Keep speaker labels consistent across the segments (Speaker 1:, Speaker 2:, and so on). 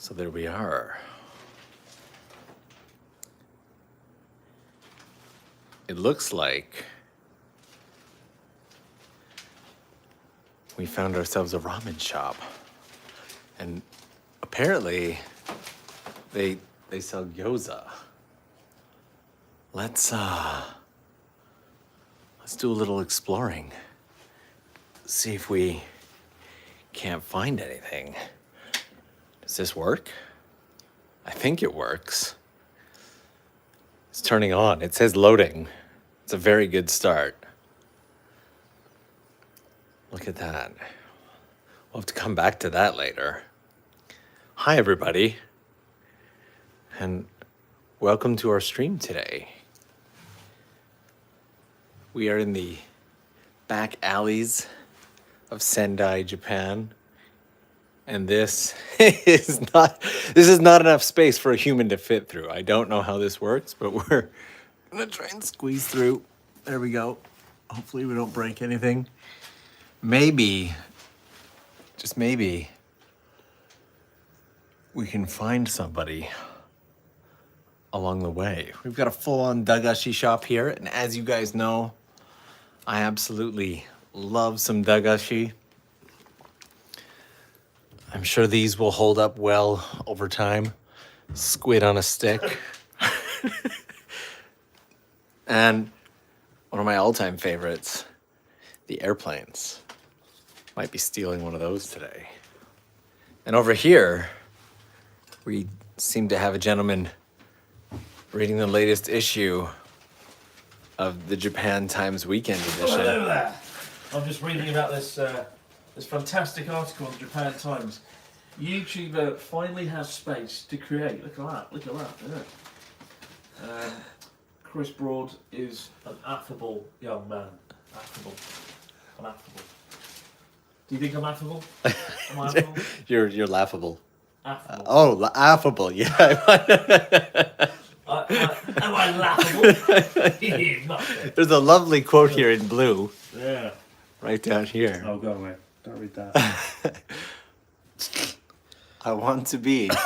Speaker 1: So there we are. It looks like we found ourselves a ramen shop. And apparently they sell gyoza. Let's do a little exploring. See if we can't find anything. Does this work? I think it works. It's turning on. It says loading. It's a very good start. Look at that. We'll have to come back to that later. Hi, everybody. And welcome to our stream today. We are in the back alleys of Sendai, Japan. And this is not enough space for a human to fit through. I don't know how this works, but we're gonna try and squeeze through. There we go. Hopefully we don't break anything. Maybe, just maybe, we can find somebody along the way. We've got a full-on dagashi shop here, and as you guys know, I absolutely love some dagashi. I'm sure these will hold up well over time. Squid on a stick. And one of my all-time favorites, the airplanes. Might be stealing one of those today. And over here, we seem to have a gentleman reading the latest issue of the Japan Times Weekend Edition.
Speaker 2: Hello there. I'm just reading about this fantastic article on the Japan Times. YouTuber finally has space to create. Look at that. Yeah. Chris Broad is an affable young man. I'm affable. Do you think I'm affable? Am I affable?
Speaker 1: You're laughable.
Speaker 2: Affable.
Speaker 1: Affable, yeah.
Speaker 2: Am I laughable? Not
Speaker 1: There's a lovely quote here in blue.
Speaker 2: Yeah.
Speaker 1: Right down here.
Speaker 2: Oh, go away. Don't read that.
Speaker 1: I want to be
Speaker 2: I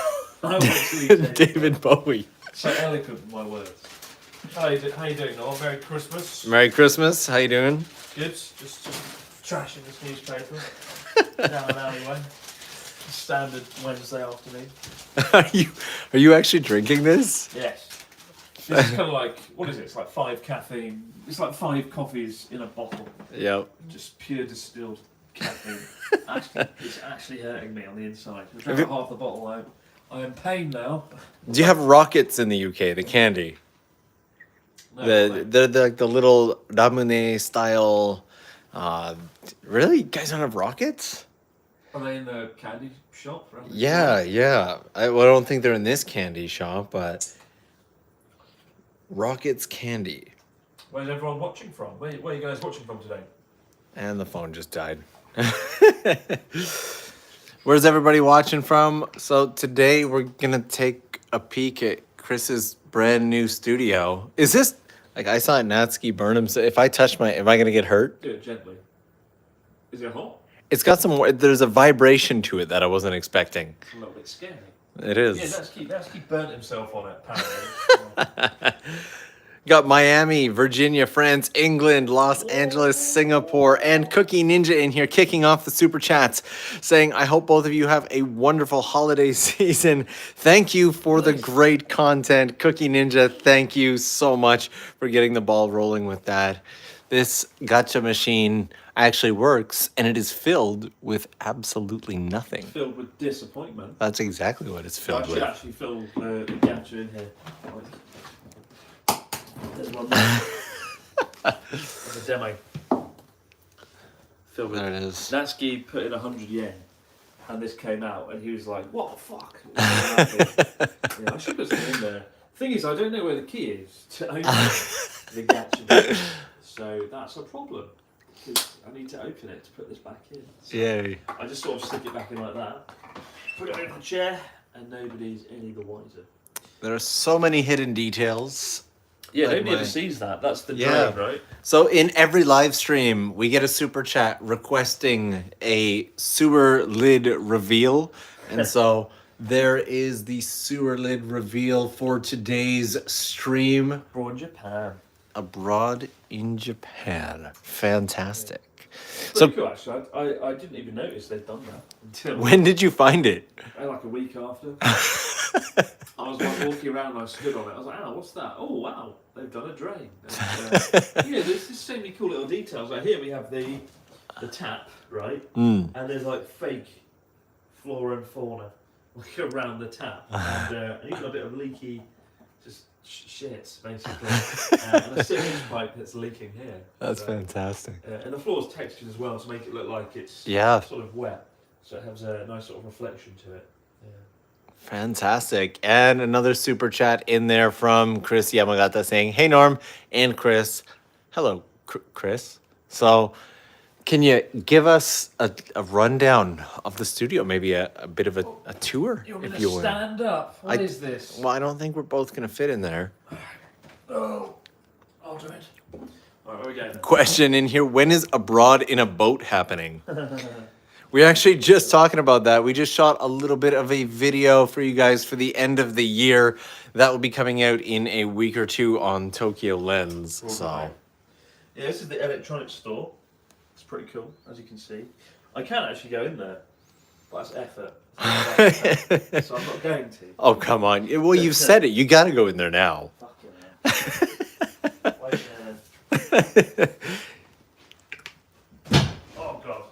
Speaker 2: want to be
Speaker 1: David Bowie.
Speaker 2: So eloquent with my words. How you doing, Noel? Merry Christmas.
Speaker 1: Merry Christmas. How you doing?
Speaker 2: Good. Just trashing this newspaper down an alleyway. Standard Wednesday afternoon.
Speaker 1: Are you actually drinking this?
Speaker 2: Yes. This is kind of like, what is it? It's like 5 caffeine. It's like 5 coffees in a bottle.
Speaker 1: Yep.
Speaker 2: Just pure distilled caffeine. It's actually hurting me on the inside. I drank half the bottle out. I'm in pain now.
Speaker 1: Do you have rockets in the UK? The candy.
Speaker 2: No,
Speaker 1: They're like the little ramune style. Really? You guys don't have rockets?
Speaker 2: Are they in the candy shop? Right?
Speaker 1: Yeah. I don't think they're in this candy shop, but Rockets Candy.
Speaker 2: Where's everyone watching from? Where are you guys watching from today?
Speaker 1: And the phone just died. Where's everybody watching from? So today we're gonna take a peek at Chris's brand new studio. Is this like I saw Natsuki burn him? So if I touch am I gonna get hurt?
Speaker 2: Do it gently. Is it hot?
Speaker 1: It's got there's a vibration to it that I wasn't expecting.
Speaker 2: It's a little bit scary.
Speaker 1: It is.
Speaker 2: Yeah, Natsuki burnt himself on it, apparently.
Speaker 1: Got Miami, Virginia, France, England, Los Angeles, Singapore, and Cookie Ninja in here kicking off the super chats, saying, I hope both of you have a wonderful holiday season. Thank you for the great content. Cookie Ninja, thank you so much for getting the ball rolling with that. This gacha machine actually works, and it is filled with absolutely nothing.
Speaker 2: It's filled with disappointment.
Speaker 1: That's exactly what it's filled with.
Speaker 2: I should actually fill the gacha in here. There's one there. There's a demo. Filled with
Speaker 1: There it is.
Speaker 2: Natsuki put in 100 yen, and this came out, and he was like, what the fuck? Yeah, I should put something in there. Thing is, I don't know where the key is to open the gacha. So that's a problem. Because I need to open it to put this back in. So
Speaker 1: Yay.
Speaker 2: I just sort of stick it back in like that, put it in the chair, and nobody's any the wiser.
Speaker 1: There are so many hidden details.
Speaker 2: Yeah,
Speaker 1: Like
Speaker 2: nobody ever sees that. That's the
Speaker 1: Yeah.
Speaker 2: dream, right?
Speaker 1: So in every live stream, we get a super chat requesting a sewer lid reveal. And so There is the sewer lid reveal for today's stream.
Speaker 2: From Japan.
Speaker 1: Abroad in Japan. Fantastic.
Speaker 2: Pretty cool, actually. I didn't even notice they'd done that until
Speaker 1: When did you find it?
Speaker 2: like a week after. I was like walking around and I stood on it. I was like, "Oh, what's that? Oh, wow, they've done a drain." And, there's just so many cool little details. Like here we have the tap, right? And there's like fake flora and fauna like around the tap, and you've got a bit of leaky, just shit basically, and a sewage pipe that's leaking here.
Speaker 1: That's fantastic.
Speaker 2: And the floor's textured as well to make it look like it's sort of wet, so it has a nice sort of reflection to it.
Speaker 1: Fantastic. And another super chat in there from Chris Yamagata saying, "Hey Norm and Chris." Hello, Chris. So, can you give us a rundown of the studio? Maybe a bit of a tour,
Speaker 2: You want me
Speaker 1: if
Speaker 2: to
Speaker 1: you will.
Speaker 2: stand up? What is this?
Speaker 1: Well, I don't think we're both going to fit in there.
Speaker 2: Oh, I'll do it. Alright, where we going?
Speaker 1: Question in here, when is Abroad in a Boat happening? We're actually just talking about that. We just shot a little bit of a video for you guys for the end of the year. That will be coming out in a week or two on TOKYOLENS.
Speaker 2: Right.
Speaker 1: So,
Speaker 2: yeah, this is the electronics store. It's pretty cool, as you can see. I can actually go in there, but that's effort. So I'm not going to.
Speaker 1: oh, come on. Well, you've said it. You got to go in there now.
Speaker 2: Fucking hell. Wait a minute. Oh, God.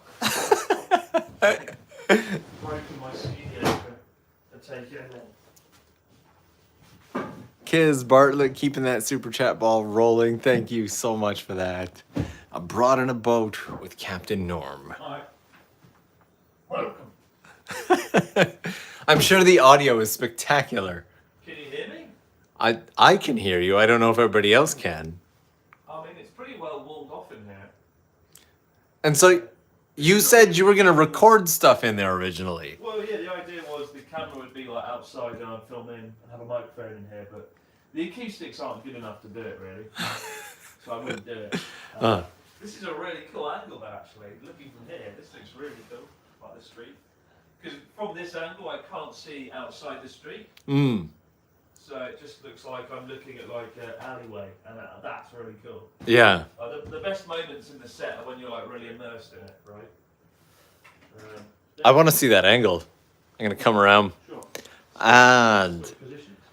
Speaker 2: Broken my studio to take it in.
Speaker 1: Kiz Bartlett keeping that super chat ball rolling. Thank you so much for that. Abroad in a Boat with Captain Norm.
Speaker 2: Alright. Welcome.
Speaker 1: I'm sure the audio is spectacular.
Speaker 2: Can you hear me?
Speaker 1: I can hear you. I don't know if everybody else can.
Speaker 2: I mean, it's pretty well walled off in here.
Speaker 1: And so you said you were going to record stuff in there originally.
Speaker 2: Well, yeah, the idea was the camera would be like outside and I'd film in and have a microphone in here, but the acoustics aren't good enough to do it, really. So I wouldn't do it. This is a really cool angle, though, actually. Looking from here, this looks really cool, like the street. Because from this angle, I can't see outside the street. So it just looks like I'm looking at like an alleyway, and that's really cool.
Speaker 1: Yeah.
Speaker 2: The best moments in the set are when you're like really immersed in it, right?
Speaker 1: I want to see that angle. I'm going to come around.
Speaker 2: Sure.
Speaker 1: And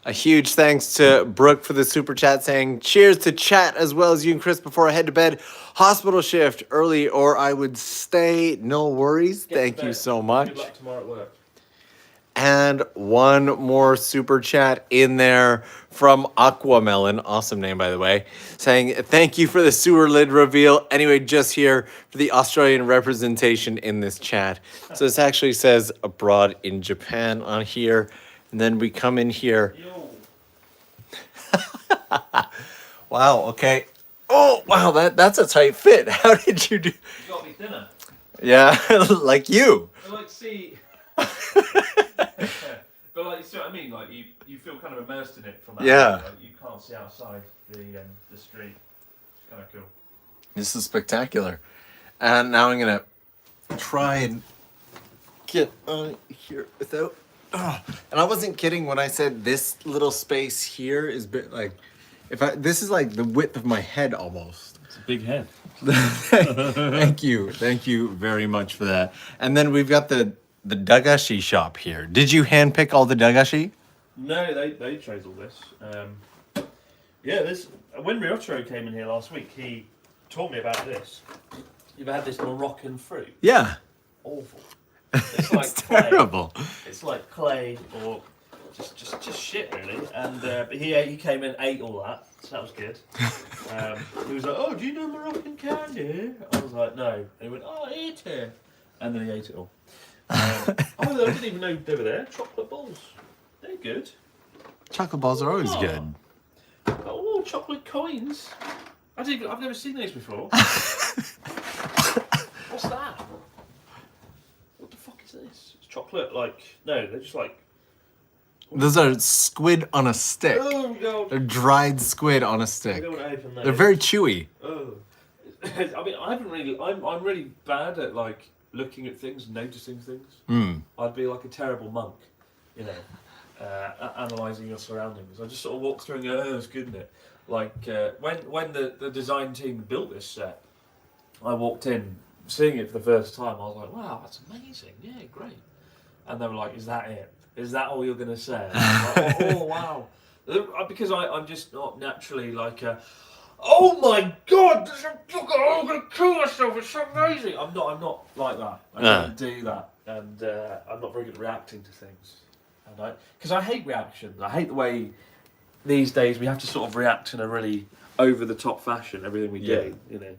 Speaker 1: a huge thanks to Brooke for the super chat saying, "Cheers to chat as well as you and Chris before I head to bed. Hospital shift early or I would stay. No worries." Thank you so much.
Speaker 2: Good luck tomorrow at work.
Speaker 1: And one more super chat in there from Aquamelon, awesome name by the way, saying, "Thank you for the sewer lid reveal. Anyway, just here for the Australian representation in this chat." So this actually says Abroad in Japan on here. And then we come in here.
Speaker 2: Yo.
Speaker 1: Wow, okay. Oh, wow, that's a tight fit. How did you do?
Speaker 2: You gotta be thinner.
Speaker 1: Yeah, like you.
Speaker 2: But like, see. But like, you see what I mean? Like, you feel kind of immersed in it from that.
Speaker 1: Yeah.
Speaker 2: Like, you can't see outside the street. It's kind of cool.
Speaker 1: This is spectacular. And now I'm going to try and get on here without... Oh. And I wasn't kidding when I said this little space here is bit like... This is like the width of my head almost.
Speaker 2: It's a big head.
Speaker 1: Thank you very much for that. And then we've got the dagashi shop here. Did you handpick all the dagashi?
Speaker 2: No, they chose all this. Yeah, when Ryotaro came in here last week, he taught me about this. You've had this Moroccan fruit.
Speaker 1: Yeah.
Speaker 2: Awful. It's like
Speaker 1: It's
Speaker 2: clay.
Speaker 1: terrible.
Speaker 2: It's like clay or just shit really. And but he came in, ate all that, so that was good. He was like, "Oh, do you know Moroccan candy?" I was like, "No." And he went, "Oh, eat it," and then he ate it all. Oh, I didn't even know they were there. Chocolate balls. They're good.
Speaker 1: Chocolate balls are always
Speaker 2: Oh.
Speaker 1: good.
Speaker 2: Oh, chocolate coins. I've never seen those before. What's that? What the fuck is this? It's chocolate, no, they're just like...
Speaker 1: Those are squid on a stick.
Speaker 2: Oh, God.
Speaker 1: They're dried squid on a
Speaker 2: I
Speaker 1: stick.
Speaker 2: don't want to open those.
Speaker 1: They're very chewy.
Speaker 2: Oh. I mean, I'm really bad at, looking at things, noticing things. I'd be like a terrible monk. you know, analysing your surroundings. I just sort of walk through and go, oh, it's good, isn't it? Like, when the design team built this set, I walked in, seeing it for the first time, I was like, wow, that's amazing, yeah, great. And they were like, is that it? Is that all you're going to say? And I was like, oh, wow. Because I'm just not naturally like oh my god, I'm going to kill myself, it's so amazing. I'm not like that. I don't do that. And I'm not very good at reacting to things. Because I hate reactions. I hate the way these days we have to sort of react in a really over-the-top fashion, everything we do, you know.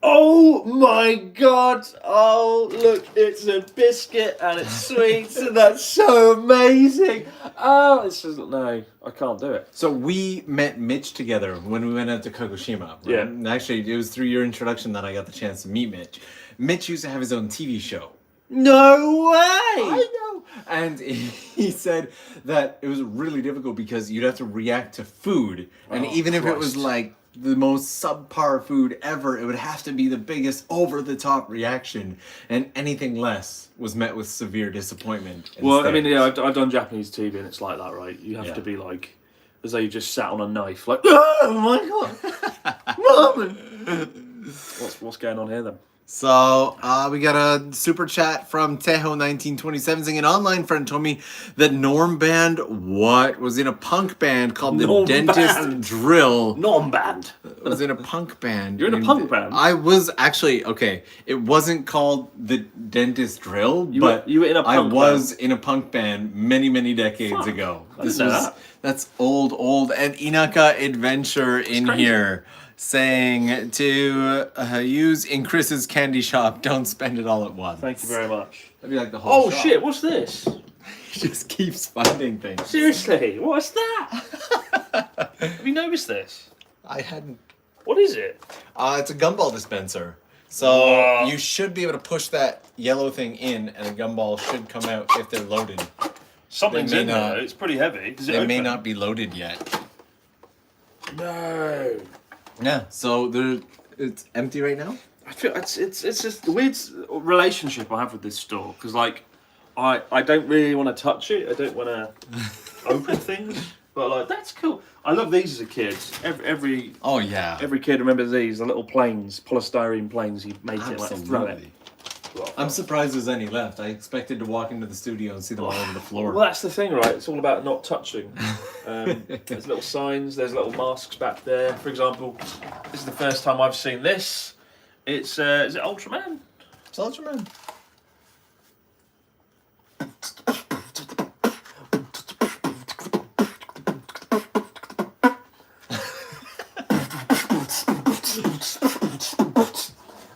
Speaker 2: Oh my god! Oh, look, it's a biscuit and it's sweet and that's so amazing! Oh, it's just, no, I can't do it.
Speaker 1: So we met Mitch together when we went out to Kagoshima. Right?
Speaker 2: Yeah.
Speaker 1: And actually, it was through your introduction that I got the chance to meet Mitch. Mitch used to have his own TV show.
Speaker 2: No way!
Speaker 1: I know. And he said that it was really difficult because you'd have to react to food. And even if it was like the most subpar food ever, it would have to be the biggest over-the-top reaction. And anything less was met with severe disappointment.
Speaker 2: Well, I
Speaker 1: instead.
Speaker 2: mean, yeah, I've done Japanese TV and it's like that, right? You have to be like, as though you just sat on a knife, like, oh my god! Ramen! What's going on here then?
Speaker 1: So, we got a super chat from Teho1927 saying an online friend told me that Norm Band was in a punk band called the
Speaker 2: Norm
Speaker 1: Dentist
Speaker 2: Band.
Speaker 1: Drill.
Speaker 2: Norm Band.
Speaker 1: Was in a punk band.
Speaker 2: You're in a punk band?
Speaker 1: I was actually, okay, it wasn't called the Dentist Drill,
Speaker 2: You
Speaker 1: but
Speaker 2: were in a
Speaker 1: I
Speaker 2: punk
Speaker 1: was in a punk band many decades
Speaker 2: Fuck,
Speaker 1: ago.
Speaker 2: I didn't know that.
Speaker 1: That's old. And Inaka Adventure in
Speaker 2: crazy.
Speaker 1: here saying to use in Chris's candy shop, don't spend it all at once.
Speaker 2: Thank you very much.
Speaker 1: That'd be like the whole
Speaker 2: Oh
Speaker 1: shop.
Speaker 2: shit, what's this?
Speaker 1: He just keeps finding things.
Speaker 2: Seriously, what's that? Have you noticed this?
Speaker 1: I hadn't.
Speaker 2: What is it?
Speaker 1: It's a gumball dispenser. So
Speaker 2: Wow.
Speaker 1: you should be able to push that yellow thing in, and a gumball should come out if they're loaded.
Speaker 2: Something's
Speaker 1: They
Speaker 2: in
Speaker 1: may
Speaker 2: there.
Speaker 1: not-
Speaker 2: It's pretty heavy. Does it
Speaker 1: They may
Speaker 2: open?
Speaker 1: not be loaded yet.
Speaker 2: No.
Speaker 1: Yeah. So it's empty right now.
Speaker 2: I feel it's just a weird relationship I have with this store because like I don't really want to touch it. I don't want to open things. But like that's cool. I love these as a kid. Every
Speaker 1: Oh yeah.
Speaker 2: kid remembers these, the little planes, polystyrene planes. You make it like throw it.
Speaker 1: Absolutely. I'm surprised there's any left. I expected to walk into the studio and see them all over the floor.
Speaker 2: Well, that's the thing, right? It's all about not touching. There's little signs. There's little masks back there. For example, this is the first time I've seen this. It's is it Ultraman?
Speaker 1: It's Ultraman.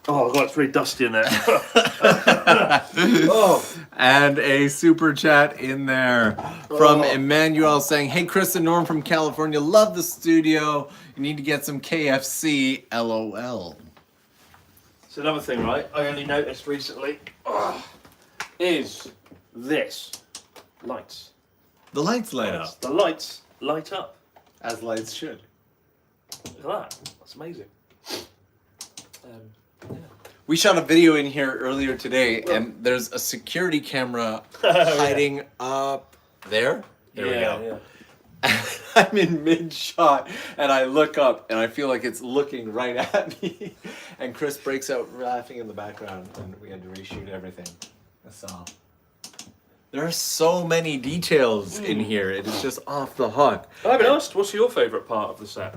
Speaker 2: Oh god, it's really dusty in there. Oh.
Speaker 1: And a super chat in there from
Speaker 2: Oh.
Speaker 1: Emmanuel saying, "Hey Chris and Norm from California, love the studio. You need to get some KFC, LOL."
Speaker 2: So another thing, right? I only noticed recently is this lights.
Speaker 1: The lights light up,
Speaker 2: The lights light up.
Speaker 1: as lights should.
Speaker 2: Look at that. That's amazing.
Speaker 1: We shot a video in here earlier today, and there's a security camera hiding up there. There we go.
Speaker 2: Yeah.
Speaker 1: I'm in mid-shot, and I look up, and I feel like it's looking right at me. And Chris breaks out laughing in the background, and we had to reshoot everything. So there are so many details in here. It is just off the hook.
Speaker 2: I haven't asked, what's your favourite part of the set?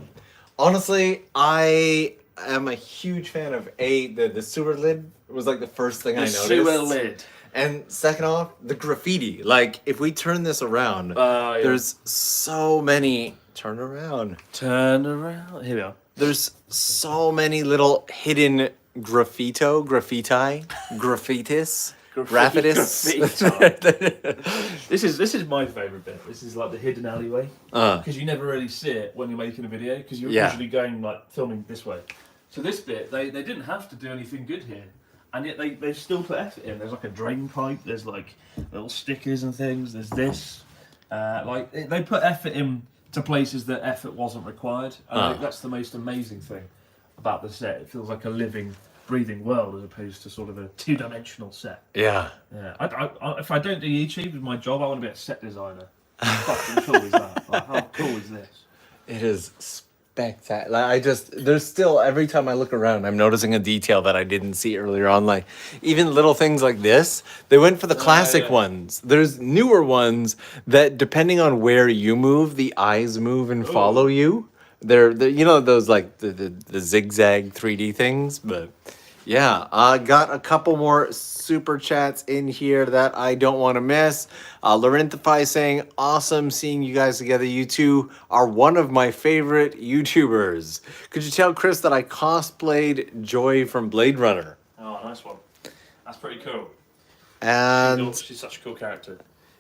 Speaker 1: Honestly, I am a huge fan of the sewer lid. It was like the first thing I noticed.
Speaker 2: Sewer lid.
Speaker 1: And second off, the graffiti. Like, if we turn this around,
Speaker 2: Yeah.
Speaker 1: there's so many... Turn around.
Speaker 2: Turn around. Here we are.
Speaker 1: There's so many little hidden graffitis,
Speaker 2: This is my favourite bit. This is like the hidden alleyway. Because you never really see it when you're making a video, because you're usually going like filming this way. So this bit, they didn't have to do anything good here. And yet they still put effort in. There's like a drain pipe, there's like little stickers and things, there's this. They put effort in to places that effort wasn't required. And I think that's the most amazing thing about the set. It feels like a living breathing world as opposed to sort of a two-dimensional set.
Speaker 1: Yeah.
Speaker 2: Yeah. If I don't do YouTube with my job, I want to be a set designer. How fucking cool is that? Like, how cool is this?
Speaker 1: It is spectacular. There's still, every time I look around, I'm noticing a detail that I didn't see earlier on. Like, even little things like this, they went for the classic
Speaker 2: yeah.
Speaker 1: ones. There's newer ones that, depending on where you move, the eyes move and follow you. They're you know, those like the zigzag 3D things, but yeah, I got a couple more super chats in here that I don't want to miss. Larenthify saying, awesome seeing you guys together. You two are one of my favorite YouTubers. Could you tell Chris that I cosplayed Joy from Blade Runner?
Speaker 2: Oh, nice one. That's pretty cool.
Speaker 1: And
Speaker 2: She's such a cool character.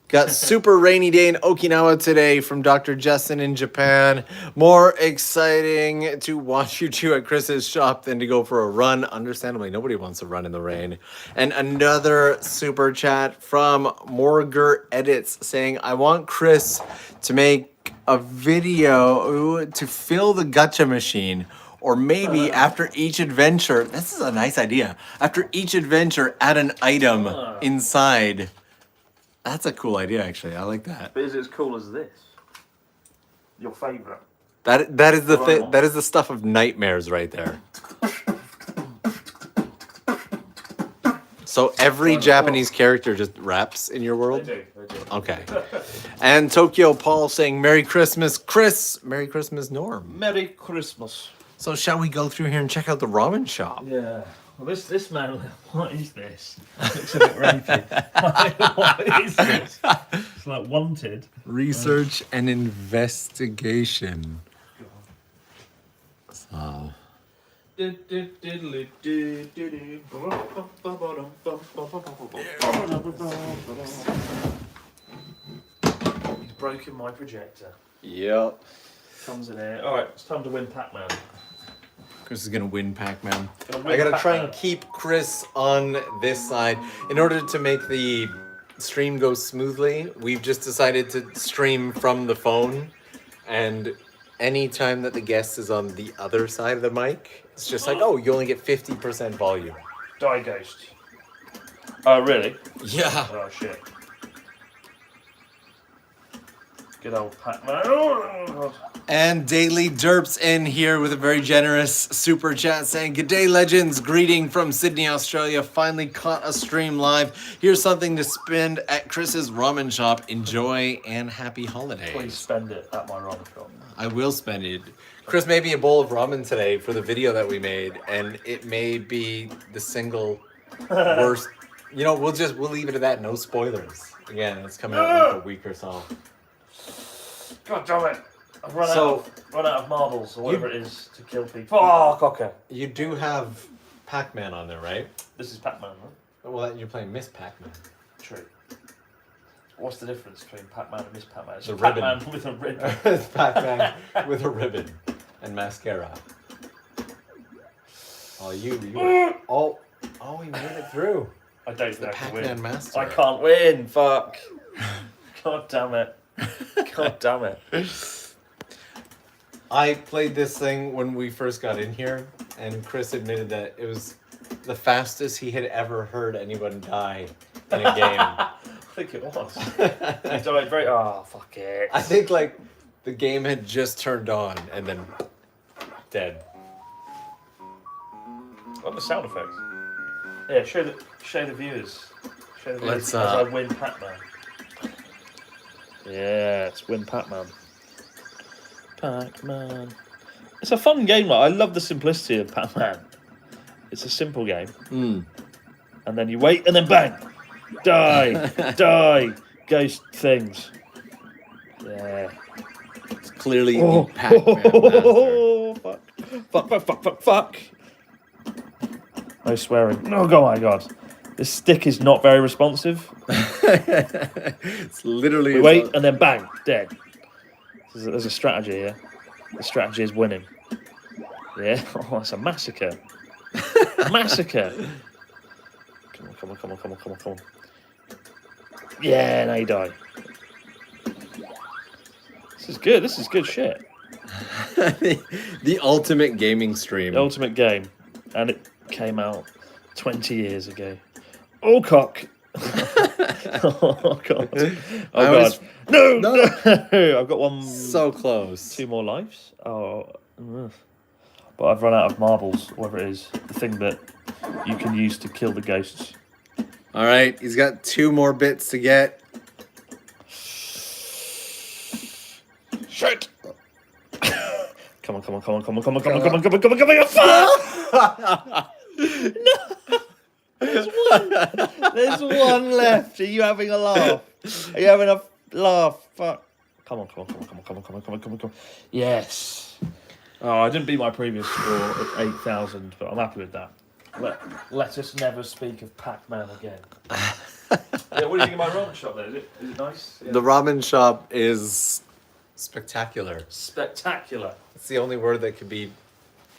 Speaker 1: got super rainy day in Okinawa today from Dr. Justin in Japan. More exciting to watch you two at Chris's shop than to go for a run. Understandably, nobody wants to run in the rain. And another super chat from Morger Edits saying, I want Chris to make a video to fill the gacha machine. Or maybe after each adventure, this is a nice idea. After each adventure, add an item inside. That's a cool idea, actually. I like that.
Speaker 2: But is it as cool as this? Your favourite?
Speaker 1: That is the thing. That is the stuff of nightmares right there. So every Japanese character just raps in your world?
Speaker 2: They do.
Speaker 1: Okay. And Tokyo Paul saying Merry Christmas, Chris. Merry Christmas, Norm.
Speaker 2: Merry Christmas.
Speaker 1: So shall we go through here and check out the ramen shop?
Speaker 2: Yeah. Well, this man, what is this? It looks a bit rapey. What is this? It's like wanted.
Speaker 1: Research and investigation. So.
Speaker 2: He's broken my projector.
Speaker 1: Yep.
Speaker 2: Comes in here. Alright, it's time to win Pac-Man.
Speaker 1: Chris is gonna win Pac-Man. I gotta try and keep Chris on this side. In order to make the stream go smoothly, we've just decided to stream from the phone. And anytime that the guest is on the other side of the mic, it's just like, oh, you only get 50% volume.
Speaker 2: Die Ghost. Oh, really?
Speaker 1: Yeah.
Speaker 2: Oh, shit. Good old Pac-Man. Oh, God.
Speaker 1: And Daily Derps in here with a very generous super chat saying, G'day legends, greeting from Sydney, Australia. Finally caught a stream live. Here's something to spend at Chris's ramen shop. Enjoy and happy holidays.
Speaker 2: Please spend it at my ramen shop.
Speaker 1: I will spend it. Chris made me a bowl of ramen today for the video that we made, and it may be the single worst. You know, we'll leave it at that. No spoilers. Again, it's coming out in like a week or so.
Speaker 2: God damn it. I've run out of marbles or whatever it is to kill people. Oh, cocker.
Speaker 1: You do have Pac-Man on there, right?
Speaker 2: This is Pac-Man, right?
Speaker 1: Well, you're playing Miss Pac-Man.
Speaker 2: True. What's the difference between Pac-Man and Miss Pac-Man? It's
Speaker 1: The
Speaker 2: Pac-Man
Speaker 1: ribbon.
Speaker 2: with a ribbon.
Speaker 1: It's Pac-Man with a ribbon and mascara. Oh, oh, he made it through.
Speaker 2: I don't
Speaker 1: The
Speaker 2: know if I can
Speaker 1: Pac-Man
Speaker 2: win.
Speaker 1: master.
Speaker 2: I can't win. Fuck. God damn it. God damn it.
Speaker 1: I played this thing when we first got in here, and Chris admitted that it was the fastest he had ever heard anyone die in a game.
Speaker 2: I think it was. He died very... Oh, fuck it.
Speaker 1: I think, like, the game had just turned on, and then dead.
Speaker 2: What the sound effects? Yeah, show the viewers. Show the viewers
Speaker 1: Let's,
Speaker 2: as I win Pac-Man. Yeah, it's win Pac-Man. Pac-Man. It's a fun game. Like, I love the simplicity of Pac-Man. It's a simple game. And then you wait, and then bang! Die! Die! Ghost things. Yeah.
Speaker 1: It's clearly the Pac-Man master.
Speaker 2: Oh, fuck. Fuck, fuck, fuck, fuck, fuck. No swearing. Oh, my God. This stick is not very responsive.
Speaker 1: It's literally...
Speaker 2: We wait, and then bang! Dead. There's a strategy here. The strategy is winning. Yeah? Oh, it's a massacre. Massacre! Come on. Yeah, now you die. This is good shit.
Speaker 1: The ultimate gaming stream.
Speaker 2: The ultimate game. And came out 20 years ago. Oh, cock. Oh, God. Oh, God. No! I've got one...
Speaker 1: So close.
Speaker 2: 2 more lives. Oh, but I've run out of marbles, whatever it is. The thing that you can use to kill the ghosts.
Speaker 1: All right, he's got 2 more bits to get.
Speaker 2: Shit! Come on. No! There's one left. Are you having a laugh? Are you having a laugh? Fuck. Come on. Yes. Oh, I didn't beat my previous score of 8,000, but I'm happy with that. Let us never speak of Pac-Man again. Yeah, what do you think of my ramen shop there? Is it nice? Yeah.
Speaker 1: The ramen shop is spectacular.
Speaker 2: Spectacular.
Speaker 1: It's the only word that could be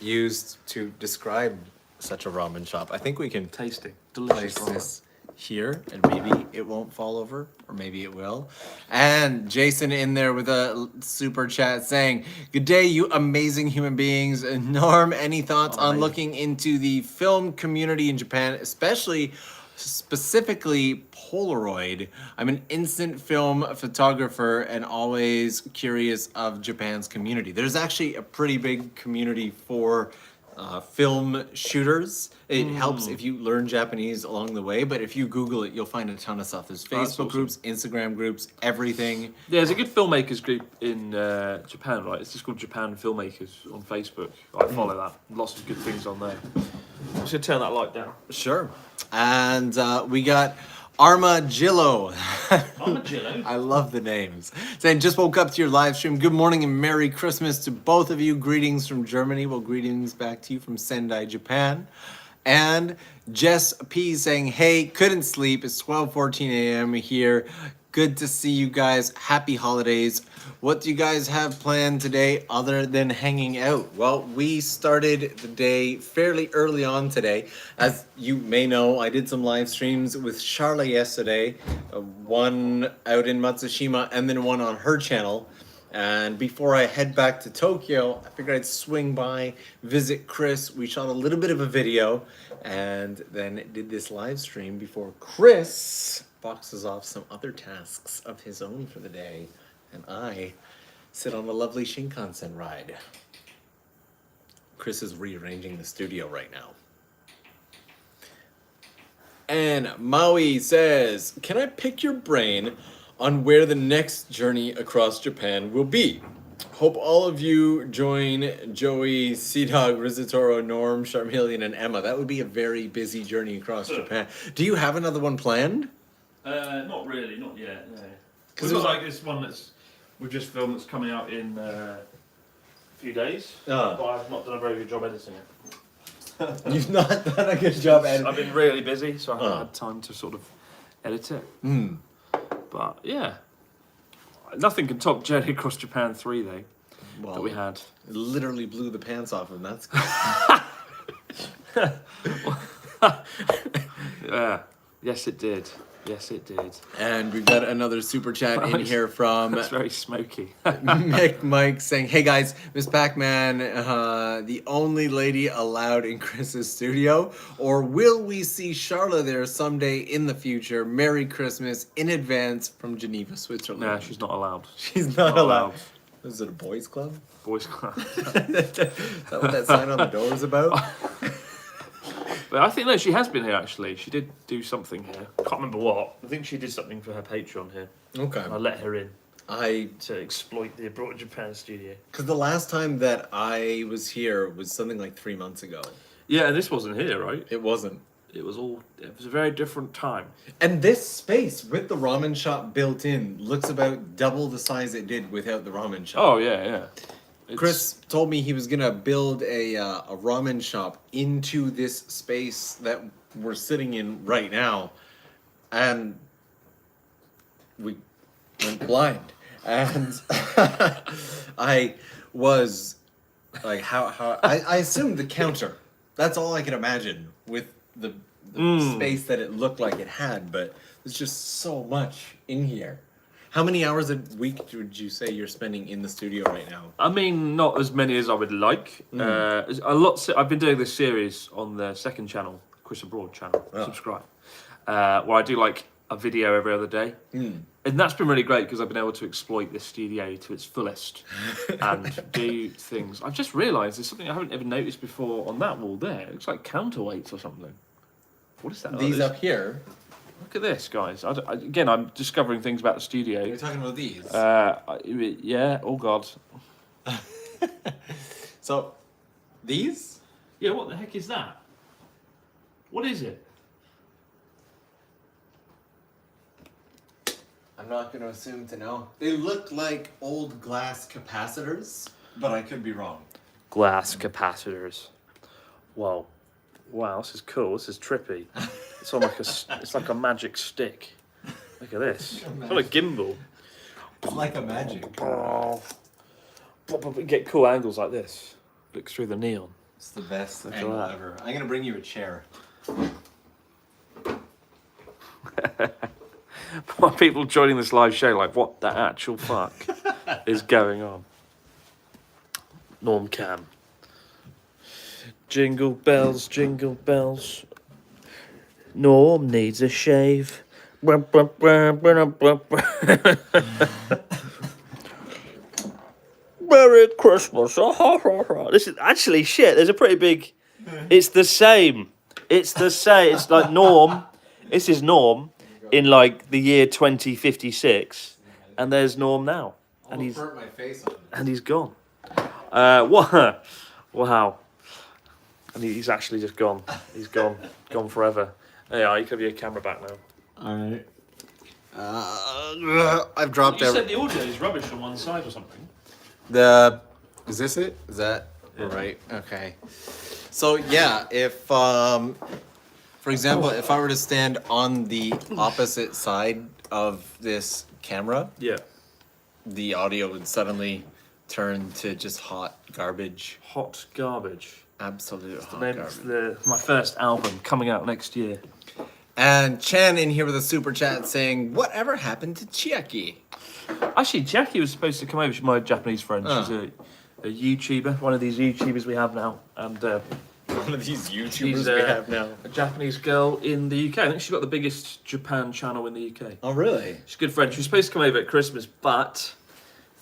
Speaker 1: used to describe such a ramen shop. I think we can
Speaker 2: Tasty.
Speaker 1: place
Speaker 2: Delicious ramen.
Speaker 1: this here and maybe it won't fall over or maybe it will. And Jason in there with a super chat saying, "Good day, you amazing human beings." And Norm, any thoughts on looking into the film community in Japan, especially specifically Polaroid? I'm an instant film photographer and always curious of Japan's community. There's actually a pretty big community for film shooters. It helps if you learn Japanese along the way, but if you Google it, you'll find a ton of stuff. There's Facebook groups, Instagram groups, everything.
Speaker 2: Yeah, there's a good filmmakers group in Japan, right? It's just called Japan Filmmakers on Facebook. I follow that. Lots of good things on there. I'm just going to turn that light down.
Speaker 1: Sure. And we got Armadillo.
Speaker 2: Armadillo?
Speaker 1: I love the names. Saying, just woke up to your live stream. Good morning and Merry Christmas to both of you. Greetings from Germany. Well, greetings back to you from Sendai, Japan. And Jess P saying, hey, couldn't sleep. It's 12:14 a.m. here. Good to see you guys. Happy holidays. What do you guys have planned today other than hanging out? Well, we started the day fairly early on today. As you may know, I did some live streams with Charla yesterday. One out in Matsushima and then one on her channel. And before I head back to Tokyo, I figured I'd swing by, visit Chris. We shot a little bit of a video and then did this live stream before Chris boxes off some other tasks of his own for the day. And I sit on a lovely Shinkansen ride. Chris is rearranging the studio right now. And Maui says, can I pick your brain on where the next journey across Japan will be? Hope all of you join Joey, Sea-Dog, Rizatoro, Norm, Charmeleon, and Emma. That would be a very busy journey across Japan. Do you have another one planned?
Speaker 2: Not really, not yet, no. Because
Speaker 1: We've
Speaker 2: it's like this one we've just filmed that's coming out in a few days. But I've not done a very good job editing it.
Speaker 1: You've not done a good job editing.
Speaker 2: I've been really busy, so I haven't had time to sort of edit it. But yeah, nothing can top Journey Across Japan 3 though, that we had.
Speaker 1: It literally blew the pants off him, that's good.
Speaker 2: Yeah, yes it did. Yes, it did.
Speaker 1: And we've got another super chat in here from
Speaker 2: That's very smoky.
Speaker 1: Mick Mike saying, hey guys, Miss Pac-Man, the only lady allowed in Chris's studio? Or will we see Charlotte there someday in the future? Merry Christmas in advance from Geneva, Switzerland.
Speaker 2: No, she's not allowed.
Speaker 1: She's not allowed. Is it a boys club?
Speaker 2: Boys club.
Speaker 1: Is that what that sign on the door is about?
Speaker 2: But I think, no, she has been here actually. She did do something here. Can't remember what. I think she did something for her Patreon here.
Speaker 1: Okay.
Speaker 2: And I let her in to exploit the Abroad Japan studio.
Speaker 1: Because the last time that I was here was something like 3 months ago.
Speaker 2: Yeah, and this wasn't here, right?
Speaker 1: It wasn't.
Speaker 2: It was a very different time.
Speaker 1: And this space with the ramen shop built in looks about double the size it did without the ramen shop.
Speaker 2: Oh, yeah.
Speaker 1: Chris told me he was gonna build a ramen shop into this space that we're sitting in right now, and we went blind. And I was like, how I assumed the counter. That's all I could imagine with the space that it looked like it had, but there's just so much in here. How many hours a week would you say you're spending in the studio right now?
Speaker 2: I mean, not as many as I would like. A lot. I've been doing this series on the second channel, Chris Abroad channel.
Speaker 1: Oh.
Speaker 2: Subscribe. Where I do like a video every other day, and that's been really great because I've been able to exploit this studio to its fullest and do things. I've just realised there's something I haven't ever noticed before on that wall there. It looks like counterweights or something. What is that?
Speaker 1: These up here.
Speaker 2: Look at this, guys. Again, I'm discovering things about the studio.
Speaker 1: You're talking about these.
Speaker 2: Yeah. Oh God.
Speaker 1: So, these?
Speaker 2: Yeah. What the heck is that? What is it?
Speaker 1: I'm not going to assume to know. They look like old glass capacitors, but I could be wrong.
Speaker 2: Glass capacitors. Whoa. Wow, this is cool. This is trippy. It's on like it's like a magic stick. Look at this. It's like a gimbal.
Speaker 1: It's like a magic.
Speaker 2: Get cool angles like this. Look through the neon.
Speaker 1: It's the best
Speaker 2: Look at
Speaker 1: angle
Speaker 2: that.
Speaker 1: ever. I'm going to bring you a chair.
Speaker 2: People joining this live show like, what the actual fuck is going on? Norm Cam. Jingle bells, jingle bells. Norm needs a shave. Merry Christmas. This is actually shit. There's a pretty big. It's the same. It's the same. It's like Norm. This is Norm in like the year 2056, and there's Norm now, and he's
Speaker 1: burnt my face on it.
Speaker 2: and he's gone. What? Wow. And he's actually just gone. He's gone forever. Yeah, you can have your camera back now.
Speaker 1: Alright. I've dropped
Speaker 2: You
Speaker 1: every...
Speaker 2: said the audio is rubbish on one side or something.
Speaker 1: Is this it? Is that... Yeah. Right, okay. So, yeah, if... for example, if I were to stand on the opposite side of this camera...
Speaker 2: Yeah.
Speaker 1: The audio would suddenly turn to just hot garbage.
Speaker 2: Hot garbage.
Speaker 1: Absolute hot
Speaker 2: Then
Speaker 1: garbage.
Speaker 2: it's my first album coming out next year.
Speaker 1: And Chan in here with a super chat saying, "Whatever happened to Chiaki?"
Speaker 2: Actually, Jackie was supposed to come over. She's my Japanese friend. She's a YouTuber, one of these YouTubers we have now. And
Speaker 1: one of these YouTubers
Speaker 2: she's
Speaker 1: we have now.
Speaker 2: a Japanese girl in the UK. I think she's got the biggest Japan channel in the UK.
Speaker 1: Oh, really?
Speaker 2: She's a good friend. She was supposed to come over at Christmas, but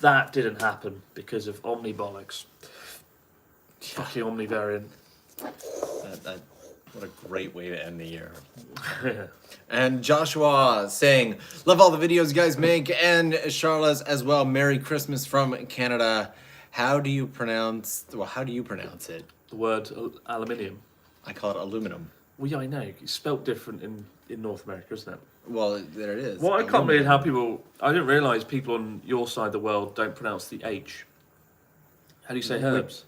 Speaker 2: that didn't happen because of Omnibollocks. Fucking Omnivariant.
Speaker 1: What a great way to end the year.
Speaker 2: Yeah.
Speaker 1: And Joshua saying, "Love all the videos you guys make," and Charla's as well. Merry Christmas from Canada. How do you pronounce it?
Speaker 2: The word aluminium.
Speaker 1: I call it aluminum.
Speaker 2: Well, yeah, I know. It's spelt different in North America, isn't it?
Speaker 1: Well, there it is.
Speaker 2: Well, I can't
Speaker 1: Aluminum.
Speaker 2: believe how people... I didn't realise people on your side of the world don't pronounce the H. How do you say herbs?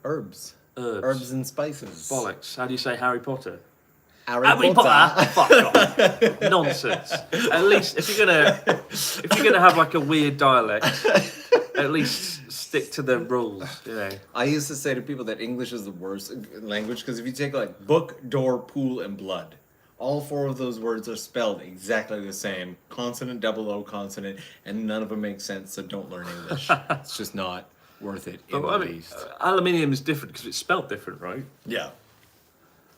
Speaker 1: Herbs.
Speaker 2: Herbs.
Speaker 1: And spices.
Speaker 2: Bollocks. How do you say Harry Potter?
Speaker 1: Harry
Speaker 2: Potter. Fuck off. Nonsense. At least if you're gonna have like a weird dialect, at least stick to the rules. You know.
Speaker 1: I used to say to people that English is the worst language because if you take like book, door, pool, and blood, all four of those words are spelled exactly the same. Consonant, double O consonant, and none of them make sense. So don't learn English. It's just not worth it in the least.
Speaker 2: Aluminium is different because it's spelt different, right?
Speaker 1: Yeah.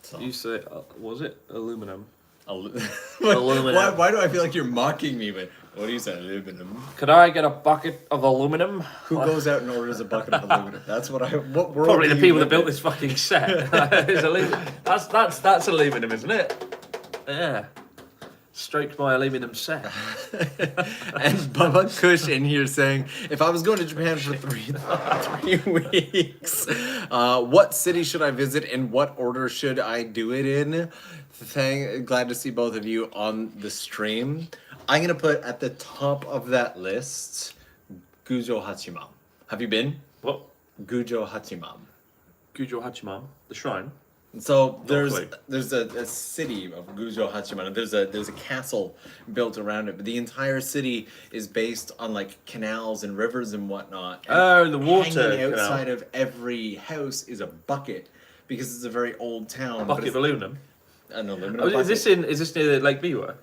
Speaker 1: So.
Speaker 2: You say, was it aluminum?
Speaker 1: Aluminum. Why do I feel like you're mocking me? But what do you say, aluminum?
Speaker 2: Could I get a bucket of aluminum?
Speaker 1: Who goes out and orders a bucket of aluminum? That's what I. What world?
Speaker 2: Probably
Speaker 1: do
Speaker 2: the
Speaker 1: you
Speaker 2: people that
Speaker 1: live
Speaker 2: built
Speaker 1: in?
Speaker 2: this fucking set. It's aluminum. That's aluminum, isn't it? Yeah. Stroked my aluminum set.
Speaker 1: And Bubba Kush in here saying, "If I was going to Japan for 3 weeks, what city should I visit and what order should I do it in?" Glad to see both of you on the stream. I'm going to put at the top of that list Gujo Hachiman. Have you been?
Speaker 2: What?
Speaker 1: Gujo Hachiman.
Speaker 2: Gujo Hachiman, the shrine.
Speaker 1: So there's a city of Gujo Hachiman. There's a castle built around it, but the entire city is based on like canals and rivers and whatnot. And
Speaker 2: the water
Speaker 1: hanging
Speaker 2: canal.
Speaker 1: outside of every house is a bucket because it's a very old town.
Speaker 2: Bucket of aluminum.
Speaker 1: An aluminum
Speaker 2: Oh,
Speaker 1: bucket.
Speaker 2: is this near Lake Biwa?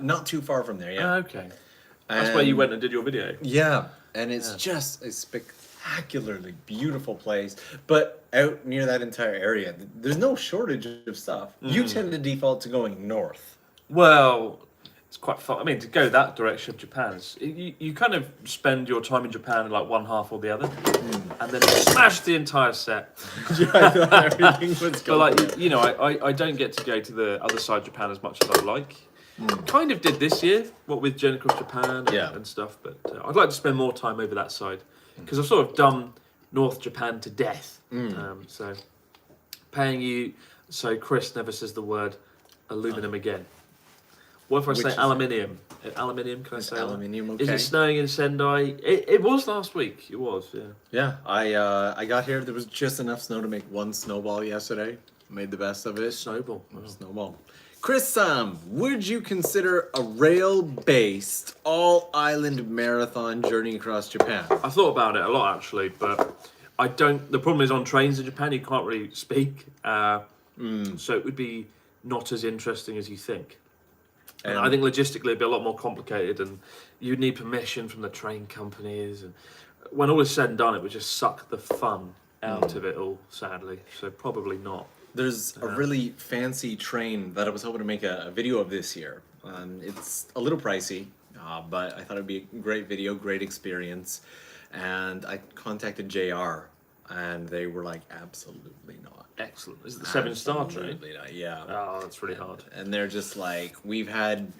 Speaker 1: Not too far from there. Yeah.
Speaker 2: Okay. That's where you went and did your video.
Speaker 1: Yeah, and it's just a spectacularly beautiful place. But out near that entire area, there's no shortage of stuff. You tend to default to going north.
Speaker 2: Well, it's quite fun. I mean, to go that direction of Japan, you kind of spend your time in Japan in like one half or the other, and then smash the entire set.
Speaker 1: I thought everything was
Speaker 2: But
Speaker 1: going.
Speaker 2: like, you know, I don't get to go to the other side of Japan as much as I'd like. Kind of did this year, what with Journey Across Japan and stuff, but I'd like to spend more time over that side because I've sort of done North Japan to death. So paying you, so Chris never says the word aluminum again. What if I say aluminium? Aluminium, can I say
Speaker 1: aluminium? Okay.
Speaker 2: Is it snowing in Sendai? It was last week. It was, yeah.
Speaker 1: Yeah, I got here. There was just enough snow to make one snowball yesterday. Made the best of it.
Speaker 2: Snowball. Oh.
Speaker 1: Snowball. Chris, would you consider a rail-based all-island marathon journey across Japan?
Speaker 2: I thought about it a lot actually, but I don't. The problem is on trains in Japan you can't really speak, so it would be not as interesting as you think. And I think logistically it'd be a lot more complicated, and you'd need permission from the train companies. And when all is said and done, it would just suck the fun out of it all, sadly. So probably not.
Speaker 1: There's a really fancy train that I was hoping to make a video of this year. It's a little pricey, but I thought it'd be a great video, great experience. And I contacted JR, and they were like, absolutely not.
Speaker 2: Excellent. Is it the 7-star train?
Speaker 1: Absolutely not, yeah.
Speaker 2: Oh, that's really hard.
Speaker 1: And they're just like, we've had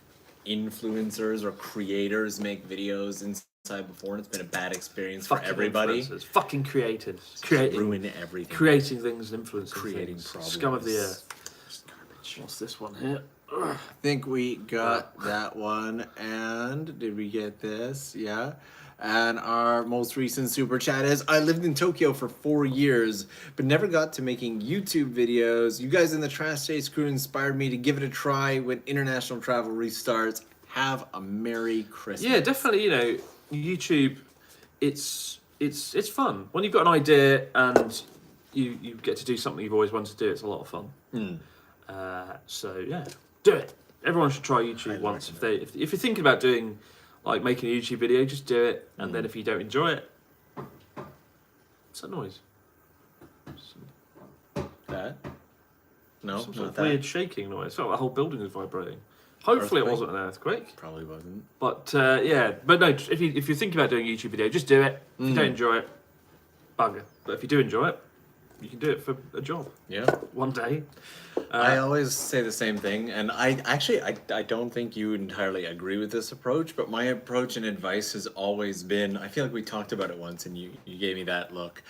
Speaker 1: influencers or creators make videos inside before, and it's been a bad experience for everybody.
Speaker 2: Fucking creators.
Speaker 1: Ruin everything.
Speaker 2: Creating things and influencing
Speaker 1: Creating
Speaker 2: things.
Speaker 1: problems.
Speaker 2: Scum of the earth. Garbage. What's this one here?
Speaker 1: I think we got that one, and did we get this? Yeah. And our most recent super chat is, I lived in Tokyo for 4 years, but never got to making YouTube videos. You guys in the Trash Taste crew inspired me to give it a try when international travel restarts. Have a Merry Christmas.
Speaker 2: Yeah, definitely, you know, YouTube, it's fun. When you've got an idea and you get to do something you've always wanted to do, it's a lot of fun. So yeah, do it. Everyone should try YouTube once. If you're thinking about doing, like, making a YouTube video, just do it. And then if you don't enjoy it, what's that noise?
Speaker 1: That? No,
Speaker 2: Some sort
Speaker 1: not
Speaker 2: of
Speaker 1: that.
Speaker 2: weird shaking noise. It felt like the whole building was vibrating. Hopefully it wasn't an earthquake.
Speaker 1: Probably wasn't.
Speaker 2: But yeah, but no, if you're thinking about doing a YouTube video, just do it. If you don't enjoy it, bugger. But if you do enjoy it, you can do it for a job.
Speaker 1: Yeah.
Speaker 2: One day.
Speaker 1: I always say the same thing, and I don't think you entirely agree with this approach, but my approach and advice has always been, I feel like we talked about it once and you gave me that look.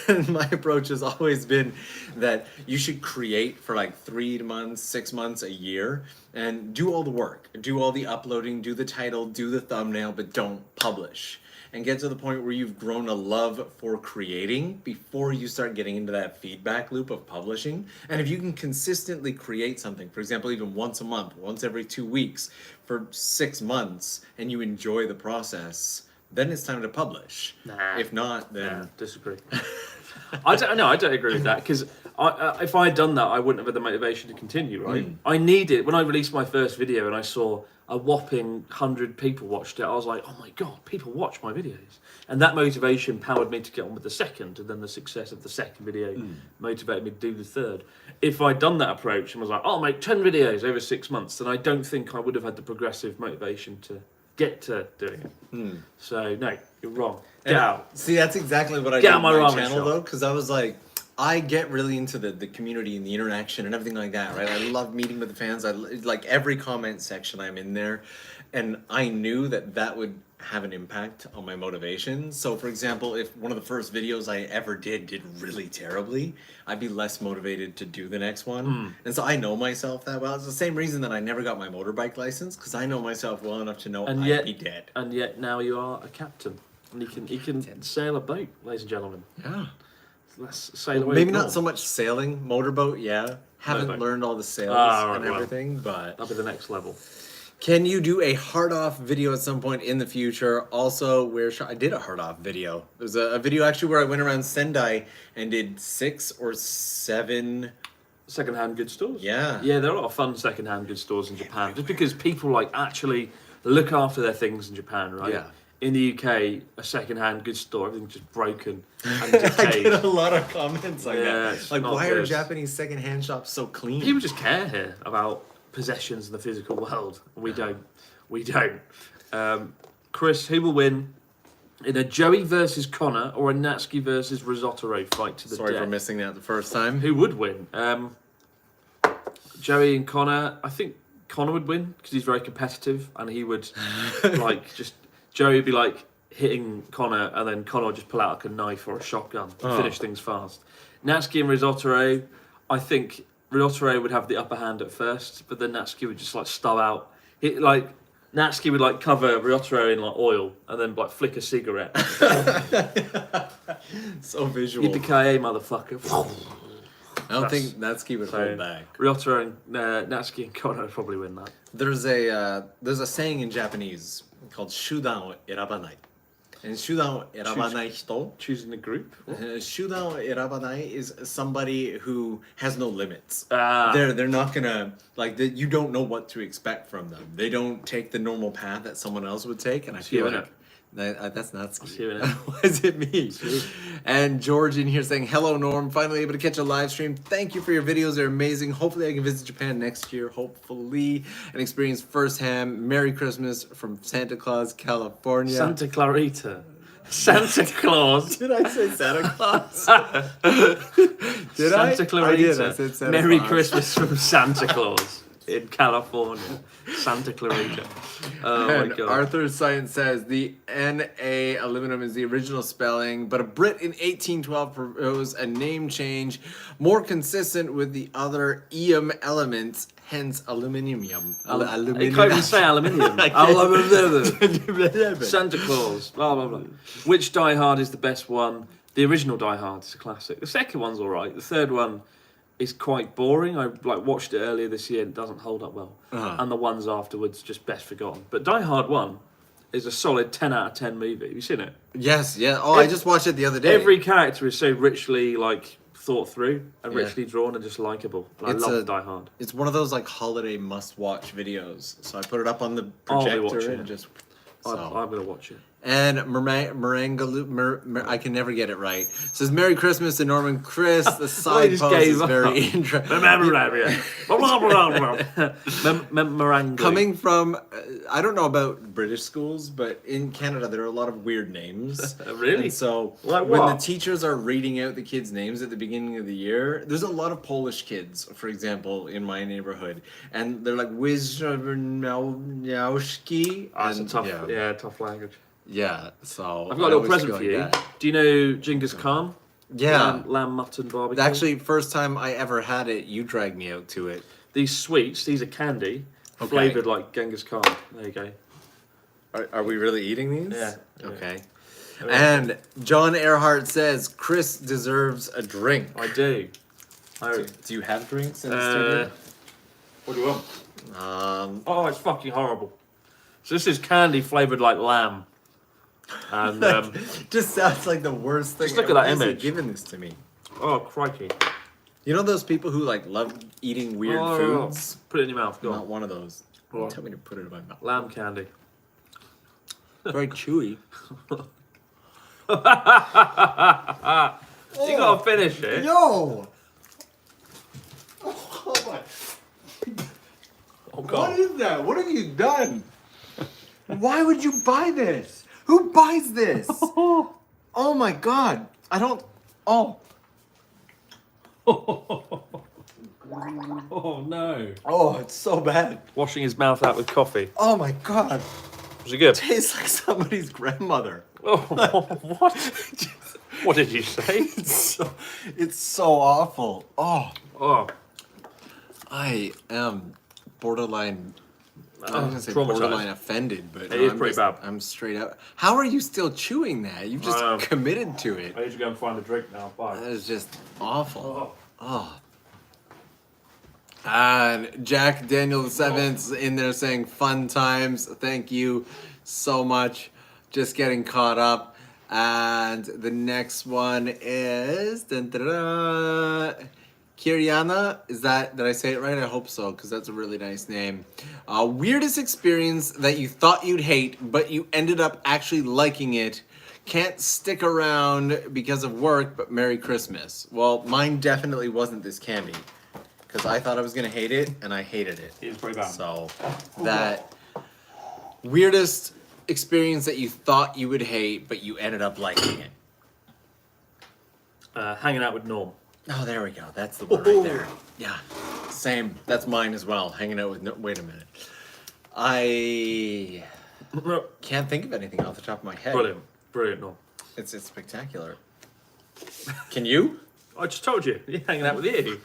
Speaker 1: And my approach has always been that you should create for like 3 months, 6 months, a year, and do all the work. Do all the uploading, do the title, do the thumbnail, but don't publish. And get to the point where you've grown a love for creating before you start getting into that feedback loop of publishing. And if you can consistently create something, for example, even once a month, once every 2 weeks, for 6 months, and you enjoy the process, then it's time to publish.
Speaker 2: Nah.
Speaker 1: If not, then...
Speaker 2: Nah, disagree. I don't agree with that, because if I had done that, I wouldn't have had the motivation to continue, right? I needed, when I released my first video and I saw a whopping 100 people watched it, I was like, oh my god, people watch my videos. And that motivation powered me to get on with the second, and then the success of the second video motivated me to do the third. If I'd done that approach and was like, I'll make 10 videos over 6 months, then I don't think I would have had the progressive motivation to get to doing it. So, no, you're wrong. Get out.
Speaker 1: See, that's exactly what I
Speaker 2: Get
Speaker 1: did
Speaker 2: out
Speaker 1: on
Speaker 2: my
Speaker 1: my
Speaker 2: ramen
Speaker 1: channel,
Speaker 2: shop.
Speaker 1: though, because I was like, I get really into the community and the interaction and everything like that, right? I love meeting with the fans. I like every comment section I'm in there, and I knew that would have an impact on my motivation. So, for example, if one of the first videos I ever did really terribly, I'd be less motivated to do the next one. And so I know myself that well. It's the same reason that I never got my motorbike license, because I know myself well enough to know I'd be dead.
Speaker 2: And yet now you are a captain, and you can sail a boat, ladies and gentlemen.
Speaker 1: Yeah.
Speaker 2: Let's sail away.
Speaker 1: Maybe not so much sailing, motorboat, yeah. Haven't
Speaker 2: Motorboat.
Speaker 1: learned all the sails
Speaker 2: Right,
Speaker 1: and everything, but...
Speaker 2: That'll be the next level.
Speaker 1: Can you do a hard-off video at some point in the future? Also, I did a hard-off video. There's a video actually where I went around Sendai and did 6 or 7...
Speaker 2: Second-hand goods stores?
Speaker 1: Yeah.
Speaker 2: Yeah, there are a lot of fun second-hand goods stores in Japan, just because people, like, actually look after their things in Japan, right?
Speaker 1: Yeah.
Speaker 2: In the UK, a second-hand goods store, everything's just broken and
Speaker 1: I
Speaker 2: decayed.
Speaker 1: get a lot of comments like
Speaker 2: Yeah,
Speaker 1: that.
Speaker 2: it's
Speaker 1: Like,
Speaker 2: not
Speaker 1: why are
Speaker 2: good.
Speaker 1: Japanese secondhand shops so clean?
Speaker 2: People just care here about possessions in the physical world. We don't. We don't. Chris, who will win in a Joey versus Connor or a Natsuki versus Risotto fight to the
Speaker 1: Sorry
Speaker 2: death?
Speaker 1: for missing that the first time.
Speaker 2: Who would win? Joey and Connor. I think Connor would win because he's very competitive and he would like just Joey would be like hitting Connor and then Connor would just pull out like a knife or a shotgun to finish things fast. Natsuki and Risotto. I think Risotto would have the upper hand at first, but then Natsuki would just like stub out. Natsuki would like cover Risotto in like oil and then like flick a cigarette.
Speaker 1: So visual.
Speaker 2: Yippee-ki-yay, motherfucker.
Speaker 1: I don't think Natsuki would hold back.
Speaker 2: Risotto and Natsuki and Connor would probably win that.
Speaker 1: There's a saying in Japanese called "shudan o erabanai," and "shudan o erabanai hito."
Speaker 2: Choosing a group.
Speaker 1: "Shudan o erabanai" is somebody who has no limits.
Speaker 2: Ah.
Speaker 1: They're not gonna you don't know what to expect from them. They don't take the normal path that someone else would take, and I feel like that's Natsuki. What does it mean? And George in here saying, "Hello Norm, finally able to catch a live stream. Thank you for your videos, they're amazing. Hopefully I can visit Japan next year, hopefully, and experience firsthand. Merry Christmas from Santa Claus, California."
Speaker 2: Santa Clarita. Santa Claus.
Speaker 1: Did I say Santa Claus? Did
Speaker 2: Santa Clarita.
Speaker 1: I did. I said Santa
Speaker 2: Merry
Speaker 1: Claus.
Speaker 2: Christmas from Santa Claus in California. Santa Clarita. Oh
Speaker 1: And
Speaker 2: my god.
Speaker 1: Arthur Science says the Na aluminum is the original spelling, but a Brit in 1812 proposed a name change more consistent with the other eum elements, hence aluminium.
Speaker 2: You can't even say aluminium. Santa Claus. Blah blah blah. Which Die Hard is the best one? The original Die Hard is a classic. The second one's all right. The third one is quite boring. I watched it earlier this year and it doesn't hold up well. And the ones afterwards just best forgotten. But Die Hard 1 is a solid 10 out of 10 movie. Have you seen it?
Speaker 1: Yes, yeah. Oh, I just watched it the other day.
Speaker 2: Every character is so richly thought through and richly drawn and just likable. I love Die Hard.
Speaker 1: It's one of those holiday must-watch videos. So I put it up on the
Speaker 2: I'll be
Speaker 1: projector
Speaker 2: watching
Speaker 1: and
Speaker 2: it.
Speaker 1: just.
Speaker 2: I'm going to watch it.
Speaker 1: And I can never get it right. Says Merry Christmas to Norman Chris. The side
Speaker 2: just
Speaker 1: post
Speaker 2: gave
Speaker 1: is
Speaker 2: up.
Speaker 1: very interesting.
Speaker 2: Meringue.
Speaker 1: Coming from, I don't know about British schools, but in Canada there are a lot of weird names.
Speaker 2: Really?
Speaker 1: And so
Speaker 2: Like
Speaker 1: when the
Speaker 2: what?
Speaker 1: teachers are reading out the kids' names at the beginning of the year, there's a lot of Polish kids, for example, in my neighborhood, and they're like Wisniewski.
Speaker 2: That's a tough language.
Speaker 1: Yeah, so
Speaker 2: I've got a little present for you. Do you know Genghis Khan?
Speaker 1: Yeah.
Speaker 2: Lamb mutton barbecue.
Speaker 1: Actually, first time I ever had it, you dragged me out to it.
Speaker 2: These sweets, these are candy, flavoured like Genghis Khan. There you go.
Speaker 1: Are we really eating these?
Speaker 2: Yeah.
Speaker 1: Okay. And John Earhart says Chris deserves a drink.
Speaker 2: I do.
Speaker 1: Do you have drinks in the studio?
Speaker 2: What do you want? Oh, it's fucking horrible. So this is candy flavoured like lamb. And
Speaker 1: just sounds like the worst thing.
Speaker 2: Just look at that
Speaker 1: Why is he
Speaker 2: image.
Speaker 1: giving this to me.
Speaker 2: oh crikey!
Speaker 1: You know those people who love eating weird foods?
Speaker 2: Put it in your mouth. Go
Speaker 1: I'm not
Speaker 2: on.
Speaker 1: one of those.
Speaker 2: Go on.
Speaker 1: Tell me to put it in my mouth.
Speaker 2: Lamb candy.
Speaker 1: Very chewy.
Speaker 2: You gotta finish it.
Speaker 1: Yo! Oh my!
Speaker 2: Oh
Speaker 1: What
Speaker 2: god!
Speaker 1: is that? What have you done? Why would you buy this? Who buys this? Oh my god! I don't. Oh.
Speaker 2: Oh no!
Speaker 1: Oh, it's so bad.
Speaker 2: Washing his mouth out with coffee.
Speaker 1: Oh my god!
Speaker 2: Was it good?
Speaker 1: Tastes like somebody's grandmother.
Speaker 2: Oh, what? What did you say?
Speaker 1: It's so awful. Oh,
Speaker 2: Oh,
Speaker 1: I am borderline. I'm gonna say
Speaker 2: traumatized.
Speaker 1: borderline offended, but
Speaker 2: It is pretty bad.
Speaker 1: I'm straight up. How are you still chewing that? You've just committed to it.
Speaker 2: I need to go and find a drink now. Bye.
Speaker 1: That is just awful. Oh. And Jack Daniel VII's in there saying fun times. Thank you so much. Just getting caught up. And the next one is Kiriana, did I say it right? I hope so, because that's a really nice name. Weirdest experience that you thought you'd hate, but you ended up actually liking it. Can't stick around because of work, but Merry Christmas. Well, mine definitely wasn't this candy, because I thought I was going to hate it, and I hated it.
Speaker 2: It was pretty bad.
Speaker 1: So, that weirdest experience that you thought you would hate, but you ended up liking it.
Speaker 2: Hanging out with Norm.
Speaker 1: Oh, there we go. That's the one right there. Yeah, same. That's mine as well. Hanging out with wait a minute. I can't think of anything off the top of my head.
Speaker 2: Brilliant, Norm.
Speaker 1: It's spectacular. Can you?
Speaker 2: I just told you. You're hanging out with you.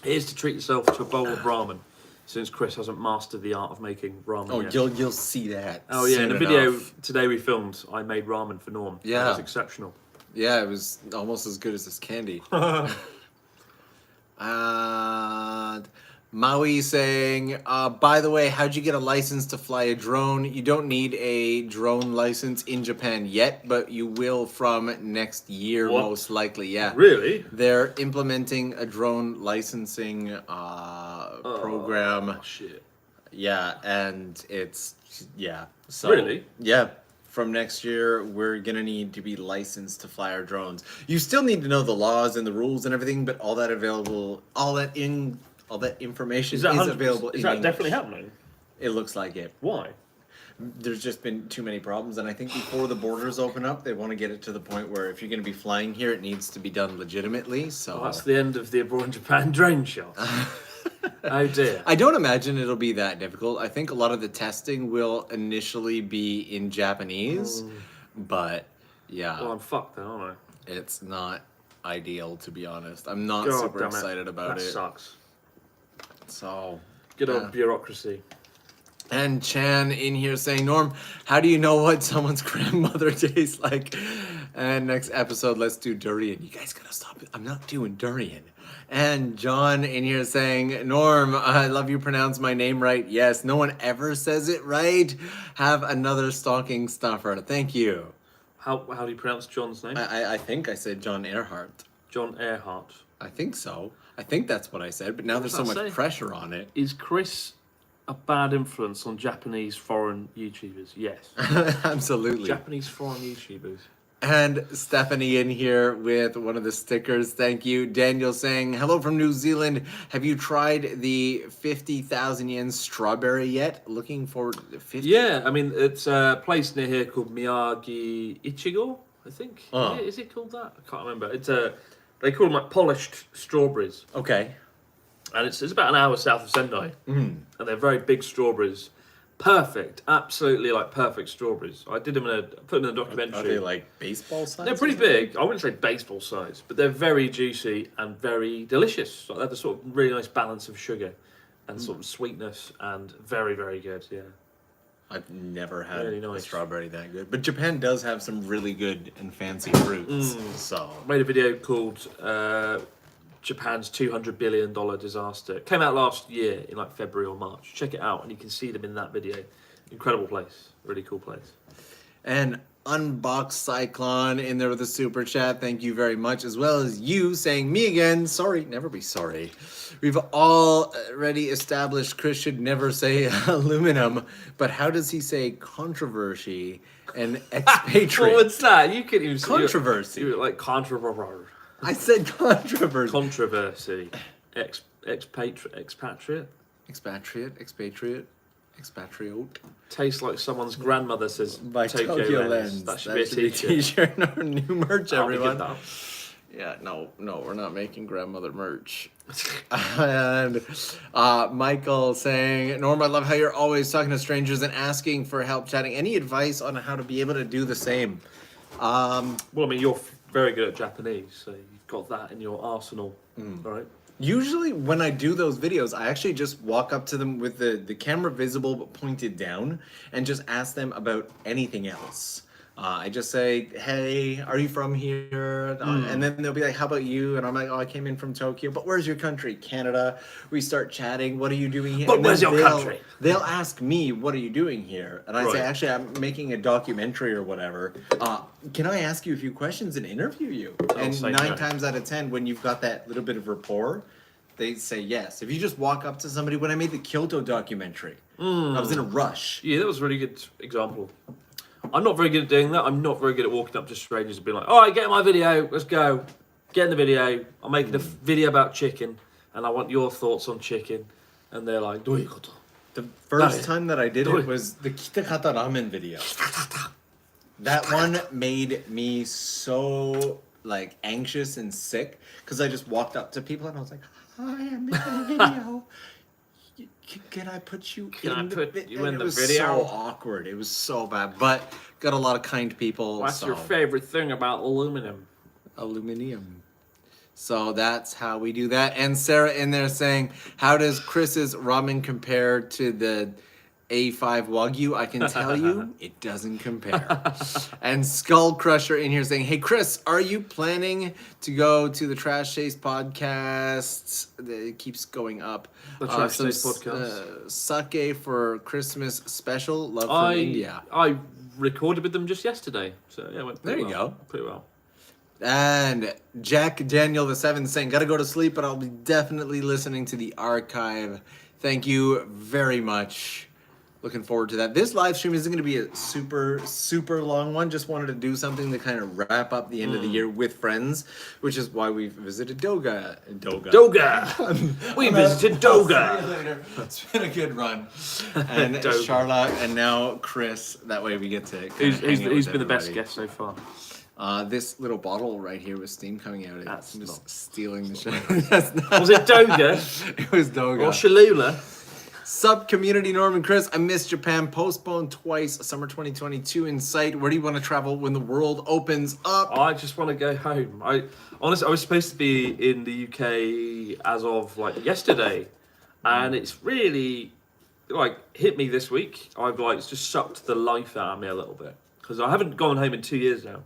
Speaker 2: Here's to treat yourself to a bowl of ramen, since Chris hasn't mastered the art of making ramen
Speaker 1: Oh,
Speaker 2: yet.
Speaker 1: you'll see that.
Speaker 2: Oh yeah,
Speaker 1: soon
Speaker 2: in the video
Speaker 1: enough.
Speaker 2: today we filmed, I made ramen for Norm.
Speaker 1: Yeah.
Speaker 2: It was exceptional.
Speaker 1: Yeah, it was almost as good as this candy. And Maui saying, by the way, how'd you get a license to fly a drone? You don't need a drone license in Japan yet, but you will from next year,
Speaker 2: What?
Speaker 1: most likely. Yeah.
Speaker 2: Really?
Speaker 1: They're implementing a drone licensing program.
Speaker 2: Oh shit.
Speaker 1: Yeah, and it's So
Speaker 2: Really?
Speaker 1: Yeah. From next year, we're gonna need to be licensed to fly our drones. You still need to know the laws and the rules and everything, but all that information is available.
Speaker 2: Is
Speaker 1: in
Speaker 2: that
Speaker 1: English.
Speaker 2: definitely happening?
Speaker 1: It looks like it.
Speaker 2: Why?
Speaker 1: There's just been too many problems, and I think before the borders open up, they want to get it to the point where if you're gonna be flying here, it needs to be done legitimately. So
Speaker 2: Well, that's the end of the Abroad in Japan drone shot. Oh dear.
Speaker 1: I don't imagine it'll be that difficult. I think a lot of the testing will initially be in Japanese, but yeah,
Speaker 2: Well, I'm fucked then, aren't
Speaker 1: it's not ideal to be honest. I'm not
Speaker 2: I? God
Speaker 1: super
Speaker 2: damn it.
Speaker 1: excited about
Speaker 2: That
Speaker 1: it.
Speaker 2: sucks.
Speaker 1: So,
Speaker 2: Good
Speaker 1: yeah.
Speaker 2: old bureaucracy.
Speaker 1: And Chan in here saying, Norm, how do you know what someone's grandmother tastes like? And next episode, let's do durian. You guys gotta stop it. I'm not doing durian. And John in here saying, Norm, I love you pronounce my name right. Yes, no one ever says it right. Have another stocking stuffer. Thank you.
Speaker 2: How do you pronounce John's name?
Speaker 1: I think I said John Earhart.
Speaker 2: John Earhart.
Speaker 1: I think so. I think that's what I said, but now there's so
Speaker 2: does that
Speaker 1: much
Speaker 2: say?
Speaker 1: pressure on it.
Speaker 2: Is Chris a bad influence on Japanese foreign YouTubers? Yes.
Speaker 1: Absolutely.
Speaker 2: Japanese foreign YouTubers.
Speaker 1: And Stephanie in here with one of the stickers. Thank you. Daniel saying, hello from New Zealand. Have you tried the 50,000 yen strawberry yet? Looking forward to the 50.
Speaker 2: Yeah, I mean, it's a place near here called Miyagi Ichigo, I think.
Speaker 1: Oh.
Speaker 2: Is it called that? I can't remember. It's they call them like polished strawberries.
Speaker 1: Okay.
Speaker 2: And it's about an hour south of Sendai.
Speaker 1: Mm.
Speaker 2: And they're very big strawberries. Perfect. Absolutely like perfect strawberries. I did them put them in a documentary.
Speaker 1: Are they like baseball size?
Speaker 2: They're pretty big. I wouldn't say baseball size, but they're very juicy and very delicious. Like, they have a sort of really nice balance of sugar and sort of sweetness, and very, very good. Yeah.
Speaker 1: I've never had
Speaker 2: Really
Speaker 1: a
Speaker 2: nice.
Speaker 1: strawberry that good. But Japan does have some really good and fancy fruits. So
Speaker 2: I made a video called Japan's $200 billion disaster. It came out last year in like February or March. Check it out, and you can see them in that video. Incredible place. Really cool place.
Speaker 1: And Unbox Cyclone in there with a super chat. Thank you very much. As well as you saying, me again. Sorry, never be sorry. We've already established Chris should never say aluminum, but how does he say controversy and expatriate?
Speaker 2: What's that? You couldn't even
Speaker 1: Controversy.
Speaker 2: You were like controversy.
Speaker 1: I said controversy.
Speaker 2: Controversy. Expatriate.
Speaker 1: Expatriate, expatriate, expatriate.
Speaker 2: Tastes like someone's grandmother says
Speaker 1: By
Speaker 2: Tokyo
Speaker 1: Tokyo
Speaker 2: Lens.
Speaker 1: Lens.
Speaker 2: That should be a t-shirt.
Speaker 1: t-shirt and our new merch,
Speaker 2: I'll be
Speaker 1: everyone.
Speaker 2: good, that.
Speaker 1: Yeah, no, we're not making grandmother merch. And Michael saying, Norm, I love how you're always talking to strangers and asking for help chatting. Any advice on how to be able to do the same?
Speaker 2: Well, I mean, you're very good at Japanese, so you've got that in your arsenal, right?
Speaker 1: Usually when I do those videos, I actually just walk up to them with the camera visible but pointed down and just ask them about anything else. I just say, hey, are you from here? And then they'll be like, how about you? And I'm like, oh, I came in from Tokyo. But where's your country? Canada. We start chatting. What are you doing here?
Speaker 2: But
Speaker 1: And
Speaker 2: where's
Speaker 1: then
Speaker 2: your country?
Speaker 1: They'll ask me, what are you doing here? And I say,
Speaker 2: Right.
Speaker 1: actually, I'm making a documentary or whatever. Can I ask you a few questions and interview you? And
Speaker 2: say
Speaker 1: 9
Speaker 2: no.
Speaker 1: times out of 10, when you've got that little bit of rapport, they say yes. If you just walk up to somebody, when I made the Kyoto documentary, I was in a rush.
Speaker 2: Yeah, that was a really good example. I'm not very good at doing that. I'm not very good at walking up to strangers and being like, all right, get in my video, let's go. Get in the video. I'm making a video about chicken, and I want your thoughts on chicken. And they're like, doikoto.
Speaker 1: The first time that I did it was the Kitakata Ramen video. That one made me so like anxious and sick because I just walked up to people and I was like, "Hi, I'm making a video. Can I put you in the video?" It was so awkward. It was so bad, but got a lot of kind people.
Speaker 2: What's your favorite thing about aluminum?
Speaker 1: Aluminium. So that's how we do that. And Sarah in there saying, how does Chris's ramen compare to the A5 Wagyu? I can tell you, it doesn't compare. And Skull Crusher in here saying, hey, Chris, are you planning to go to the Trash Taste podcast? It keeps going up.
Speaker 2: The Trash Taste podcast.
Speaker 1: Sake for Christmas special. Love from India.
Speaker 2: I recorded with them just yesterday. So yeah, it went pretty
Speaker 1: There you go.
Speaker 2: Pretty well.
Speaker 1: And Jack Daniel the Seventh saying, gotta go to sleep, but I'll be definitely listening to the archive. Thank you very much. Looking forward to that. This live stream isn't going to be a super, super long one. Just wanted to do something to kind of wrap up the end of the year with friends, which is why we visited Doga.
Speaker 2: We visited Doga.
Speaker 1: It's been a good run. And Charlotte, and now Chris. That way we get to.
Speaker 2: Who's been the best guest so far?
Speaker 1: This little bottle right here with steam coming out of it.
Speaker 2: That's
Speaker 1: I'm just
Speaker 2: not...
Speaker 1: stealing the show.
Speaker 2: Was it Doga?
Speaker 1: It was Doga.
Speaker 2: Or Shalula?
Speaker 1: Sup, community Norman Chris. I missed Japan. Postponed twice. Summer 2022 in sight. Where do you want to travel when the world opens up?
Speaker 2: I just want to go home. Honestly, I was supposed to be in the UK as of like yesterday, and it's really like hit me this week. I've like it's just sucked the life out of me a little bit because I haven't gone home in 2 years now,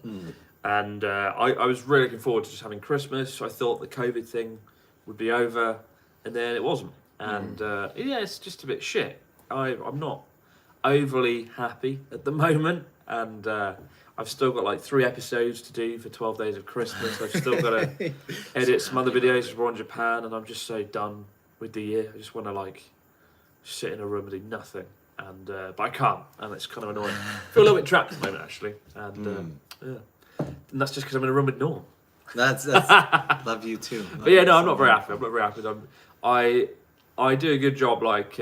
Speaker 2: and I was really looking forward to just having Christmas. I thought the COVID thing would be over, and then it wasn't. And yeah, it's just a bit shit. I'm not overly happy at the moment, and I've still got like 3 episodes to do for 12 Days of Christmas. I've still got to edit some other videos for on Japan, and I'm just so done with the year. I just want to like sit in a room and do nothing, and but I can't, and it's kind of annoying. I feel a little bit trapped at the moment actually, and yeah, and that's just because I'm in a room with Norm.
Speaker 1: That's love you too.
Speaker 2: But yeah, no, I'm not very happy. I'm not very happy. I do a good job, like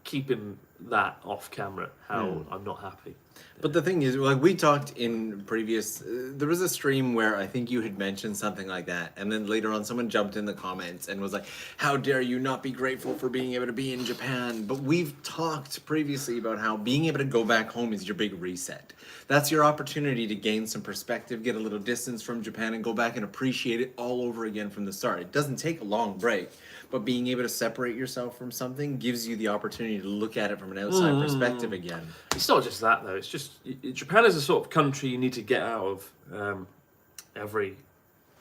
Speaker 2: keeping that off camera. How I'm not happy.
Speaker 1: But the thing is, like we talked in previous, there was a stream where I think you had mentioned something like that, and then later on, someone jumped in the comments and was like, "How dare you not be grateful for being able to be in Japan?" But we've talked previously about how being able to go back home is your big reset. That's your opportunity to gain some perspective, get a little distance from Japan, and go back and appreciate it all over again from the start. It doesn't take a long break. But being able to separate yourself from something gives you the opportunity to look at it from an outside perspective again.
Speaker 2: It's not just that though. It's just Japan is a sort of country you need to get out of every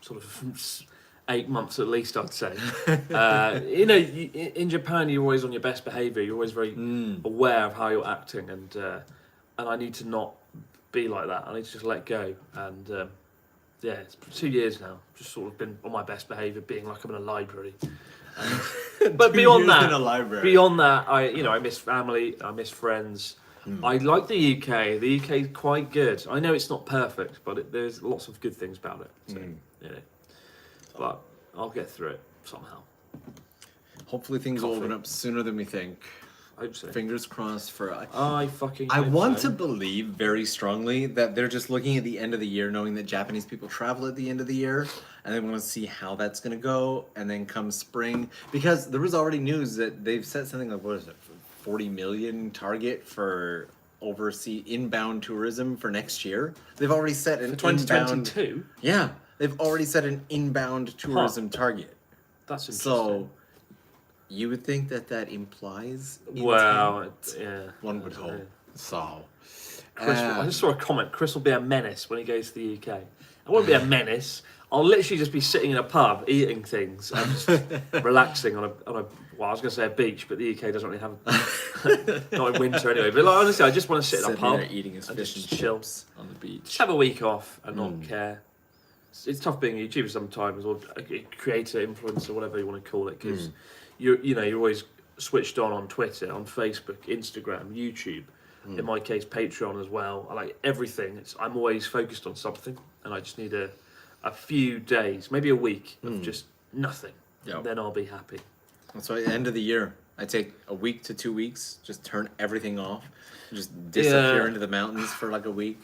Speaker 2: sort of 8 months at least, I'd say. You know, in Japan you're always on your best behaviour. You're always very aware of how you're acting, and I need to not be like that. I need to just let go. And yeah, it's 2 years now. Just sort of been on my best behaviour, being like I'm in a library. But beyond that, I miss family, I miss friends. I like the UK. The UK is quite good. I know it's not perfect, but there's lots of good things about it. So, you know, but I'll get through it somehow.
Speaker 1: Hopefully things will open up sooner than we think.
Speaker 2: I hope so.
Speaker 1: Fingers crossed for
Speaker 2: I
Speaker 1: want to believe very strongly that they're just looking at the end of the year, knowing that Japanese people travel at the end of the year, and they want to see how that's going to go, and then come spring, because there was already news that they've set something like, what is it, 40 million target for overseas inbound tourism for next year. They've already set an
Speaker 2: 2022.
Speaker 1: Yeah, they've already set an inbound tourism target.
Speaker 2: That's interesting.
Speaker 1: So you would think that implies
Speaker 2: well,
Speaker 1: yeah, one would hope. So,
Speaker 2: I just saw a comment. Chris will be a menace when he goes to the UK. I won't be a menace. I'll literally just be sitting in a pub eating things and just relaxing on a well, I was going to say a beach, but the UK doesn't really have not in winter anyway. But like, honestly, I just want to sit in a pub
Speaker 1: eating his
Speaker 2: and
Speaker 1: fish
Speaker 2: just
Speaker 1: and
Speaker 2: chill
Speaker 1: chips on the beach.
Speaker 2: Just have a week off and not care. It's tough being a YouTuber sometimes, or a creator, influencer, whatever you want to call it, because you're always switched on Twitter, on Facebook, Instagram, YouTube. In my case, Patreon as well. I like everything. I'm always focused on something, and I just need a few days, maybe a week of just nothing.
Speaker 1: Yep.
Speaker 2: Then I'll be happy.
Speaker 1: That's why at the end of the year, I take a week to 2 weeks, just turn everything off, just disappear into the mountains for like a week.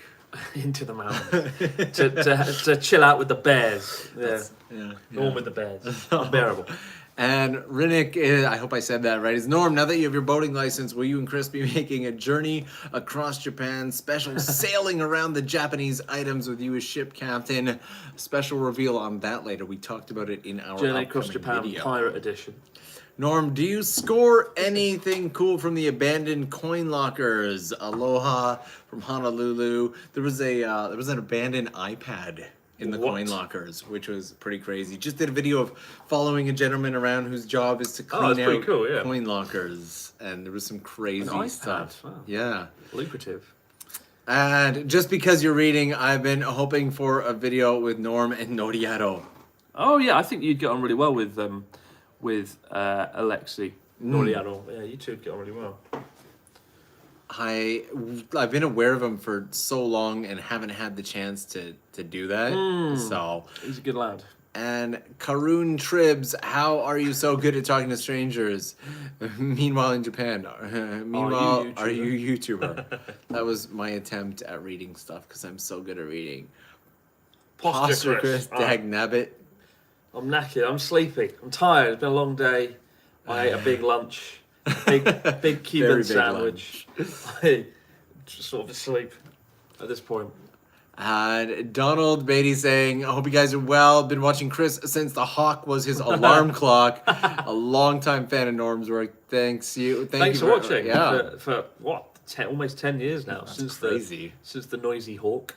Speaker 2: Into the mountains to chill out with the bears. Norm with the bears. Unbearable.
Speaker 1: And Rinnick, I hope I said that right, is Norm, now that you have your boating license, will you and Chris be making a journey across Japan, special sailing around the Japanese items with you as ship captain? Special reveal on that later. We talked about it in our
Speaker 2: Journey across Japan
Speaker 1: video.
Speaker 2: Pirate Edition. Norm,
Speaker 1: do you score anything cool from the abandoned coin lockers? Aloha from Honolulu. There was an abandoned iPad in the coin lockers, which was pretty crazy. Just did a video of following a gentleman around whose job is to clean out coin lockers, and there was some crazy stuff.
Speaker 2: Wow.
Speaker 1: Yeah,
Speaker 2: lucrative.
Speaker 1: And just because you're reading, I've been hoping for a video with Norm and Noriaro.
Speaker 2: Oh yeah, I think you'd get on really well with Alexi Noriaro. Yeah, you two would get on really well.
Speaker 1: I've been aware of him for so long and haven't had the chance to do that. So
Speaker 2: he's a good lad.
Speaker 1: And Karun Tribs, how are you so good at talking to strangers? Meanwhile in Japan, are you YouTuber? That was my attempt at reading stuff because I'm so good at reading. Posture Chris, dag nabbit.
Speaker 2: I'm knackered. I'm sleepy. I'm tired. It's been a long day. I ate a big lunch. Big Cuban sandwich. I just sort of asleep at this point.
Speaker 1: And Donald Beatty saying, I hope you guys are well. Been watching Chris since the Hawk was his alarm clock. A long-time fan of Norm's work. Thanks you for
Speaker 2: watching.
Speaker 1: Yeah.
Speaker 2: For what? Almost 10 years now.
Speaker 1: That's crazy.
Speaker 2: Since the noisy hawk.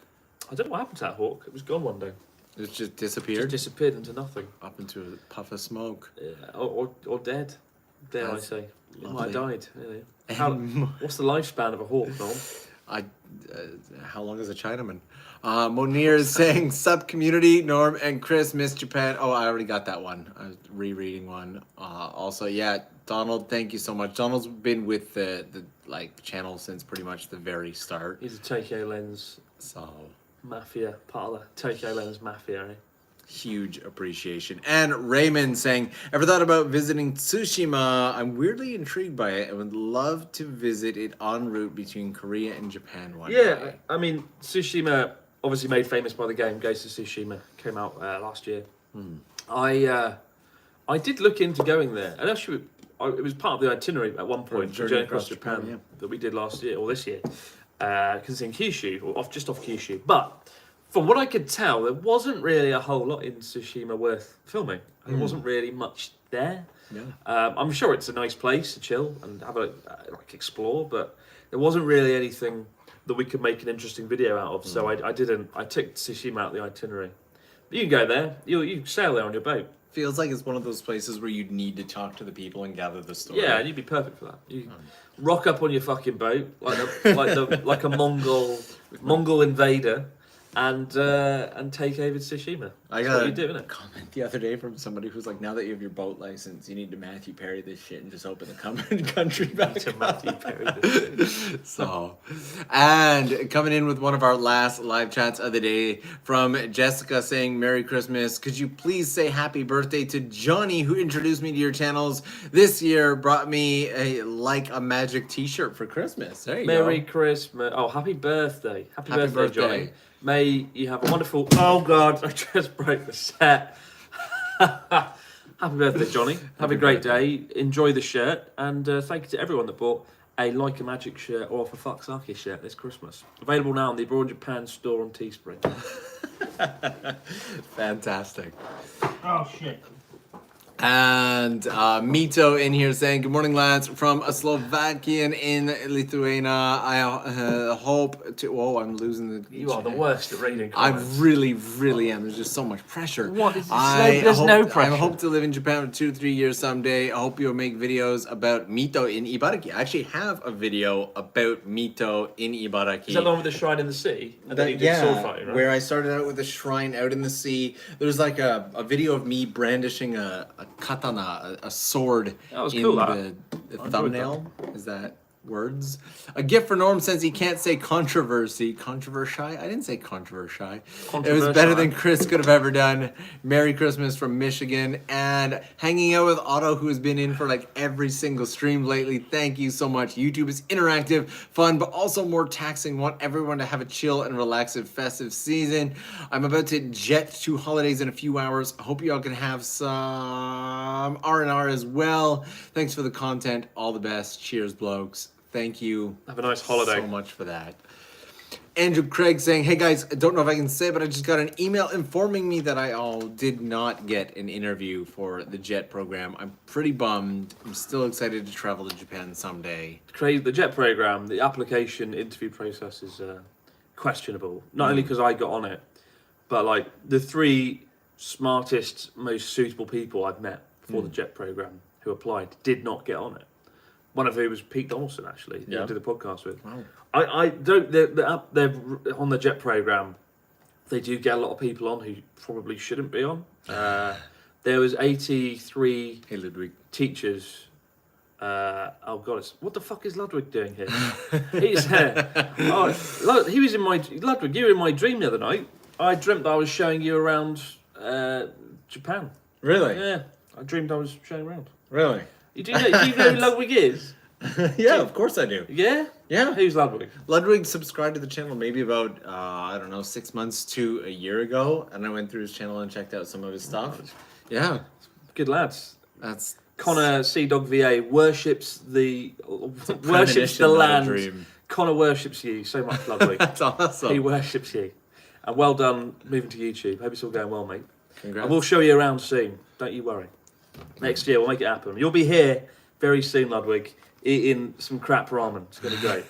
Speaker 2: I don't know what happened to that hawk. It was gone one day.
Speaker 1: It just disappeared?
Speaker 2: Just disappeared into nothing.
Speaker 1: Up into a puff of smoke.
Speaker 2: Yeah, or dead. Dare I say. It might have died. You
Speaker 1: know.
Speaker 2: What's the lifespan of a hawk, Noel?
Speaker 1: How long is a Chinaman? Monir is saying, sub community, Norm and Chris miss Japan. Oh, I already got that one. I was rereading one. Also, yeah, Donald, thank you so much. Donald's been with the channel since pretty much the very start.
Speaker 2: He's a TOKYOLENS mafia, part of the TOKYOLENS mafia, eh?
Speaker 1: Huge appreciation. And Ramen saying, ever thought about visiting Tsushima? I'm weirdly intrigued by it and would love to visit it en route between Korea and Japan one day.
Speaker 2: Yeah, I mean, Tsushima, obviously made famous by the game Ghost of Tsushima, came out last year. I did look into going there, and actually it was part of the itinerary at one point, Journey Across Japan, that we did last year, or this year, because it's in Kyushu, or just off Kyushu. But from what I could tell, there wasn't really a whole lot in Tsushima worth filming. There wasn't really much there.
Speaker 1: Yeah.
Speaker 2: I'm sure it's a nice place to chill and have a explore, but there wasn't really anything that we could make an interesting video out of. So I didn't. I took Tsushima out of the itinerary. But you can go there. You sail there on your boat.
Speaker 1: Feels like it's one of those places where you'd need to talk to the people and gather the story.
Speaker 2: Yeah, and you'd be perfect for that. You rock up on your fucking boat like a Mongol invader. And take over Tsushima.
Speaker 1: I got
Speaker 2: a
Speaker 1: comment the other day from somebody who's like, now that you have your boat license, you need to Matthew Perry this shit and just open the country back
Speaker 2: to Matthew Perry this shit.
Speaker 1: So, and coming in with one of our last live chats of the day from Jessica saying, Merry Christmas. Could you please say happy birthday to Johnny, who introduced me to your channels this year, brought me a Like a Magic t-shirt for Christmas. There you go.
Speaker 2: Merry Christmas. Oh, happy birthday. Happy birthday, Johnny. May you have a wonderful... Oh, God, I just broke the set. Happy birthday, Johnny. Have a great day. Enjoy the shirt. And thank you to everyone that bought a Like a Magic shirt or For Fuck's Sake shirt this Christmas. Available now on the Abroad Japan store on Teespring.
Speaker 1: Fantastic.
Speaker 2: Oh, shit.
Speaker 1: And Mito in here saying, good morning, lads, from a Slovakian in Lithuania. I hope to... Oh, I'm losing the...
Speaker 2: You are the worst at reading
Speaker 1: I
Speaker 2: comments.
Speaker 1: really am. There's just so much pressure.
Speaker 2: What is this?
Speaker 1: There's
Speaker 2: no pressure.
Speaker 1: I hope to live in Japan for 2 to 3 years someday. I hope you'll make videos about Mito in Ibaraki. I actually have a video about Mito in Ibaraki.
Speaker 2: Is that the one with the shrine in the sea? And then you did sword fighting, right?
Speaker 1: Where I started out with a shrine out in the sea. There's like a video of me brandishing a katana, a sword
Speaker 2: That was
Speaker 1: in
Speaker 2: cool,
Speaker 1: the thumbnail. Is that words? A gift for Norm since he can't say controversy. Controversy? I didn't say controversy. It was better than Chris could have ever done. Merry Christmas from Michigan. And hanging out with Otto, who has been in for like every single stream lately. Thank you so much. YouTube is interactive, fun, but also more taxing. Want everyone to have a chill and relaxive festive season. I'm about to jet to holidays in a few hours. I hope y'all can have some R&R as well. Thanks for the content. All the best. Cheers, blokes. Thank you.
Speaker 2: Have a nice holiday.
Speaker 1: So much for that. Andrew Craig saying, hey guys, I don't know if I can say, but I just got an email informing me that I did not get an interview for the JET program. I'm pretty bummed. I'm still excited to travel to Japan someday.
Speaker 2: The JET program, the application interview process is questionable. Not only because I got on it, but like the 3 smartest, most suitable people I've met for the JET program who applied did not get on it. One of whom was Pete Donaldson, actually, who I did the podcast with. Wow. I don't. They're on the JET program. They do get a lot of people on who probably shouldn't be on. There was 83 teachers. Oh God, what the fuck is Ludwig doing here? He's he was in my Ludwig. You were in my dream the other night. I dreamt I was showing you around Japan.
Speaker 1: Really?
Speaker 2: Yeah, I dreamed I was showing around.
Speaker 1: Really?
Speaker 2: Do you know who Ludwig is?
Speaker 1: Yeah, of course I do.
Speaker 2: Yeah?
Speaker 1: Yeah.
Speaker 2: Who's Ludwig?
Speaker 1: Ludwig subscribed to the channel maybe about, 6 months to a year ago, and I went through his channel and checked out some of his stuff. Yeah.
Speaker 2: Good lads.
Speaker 1: That's...
Speaker 2: Connor Sea Dog VA worships the land.
Speaker 1: Dream.
Speaker 2: Connor worships you so much, Ludwig.
Speaker 1: That's awesome.
Speaker 2: He worships you. And well done moving to YouTube. Hope it's all going well, mate.
Speaker 1: Congrats.
Speaker 2: And we'll show you around soon. Don't you worry. Next year, we'll make it happen. You'll be here very soon, Ludwig, eating some crap ramen. It's going to be great.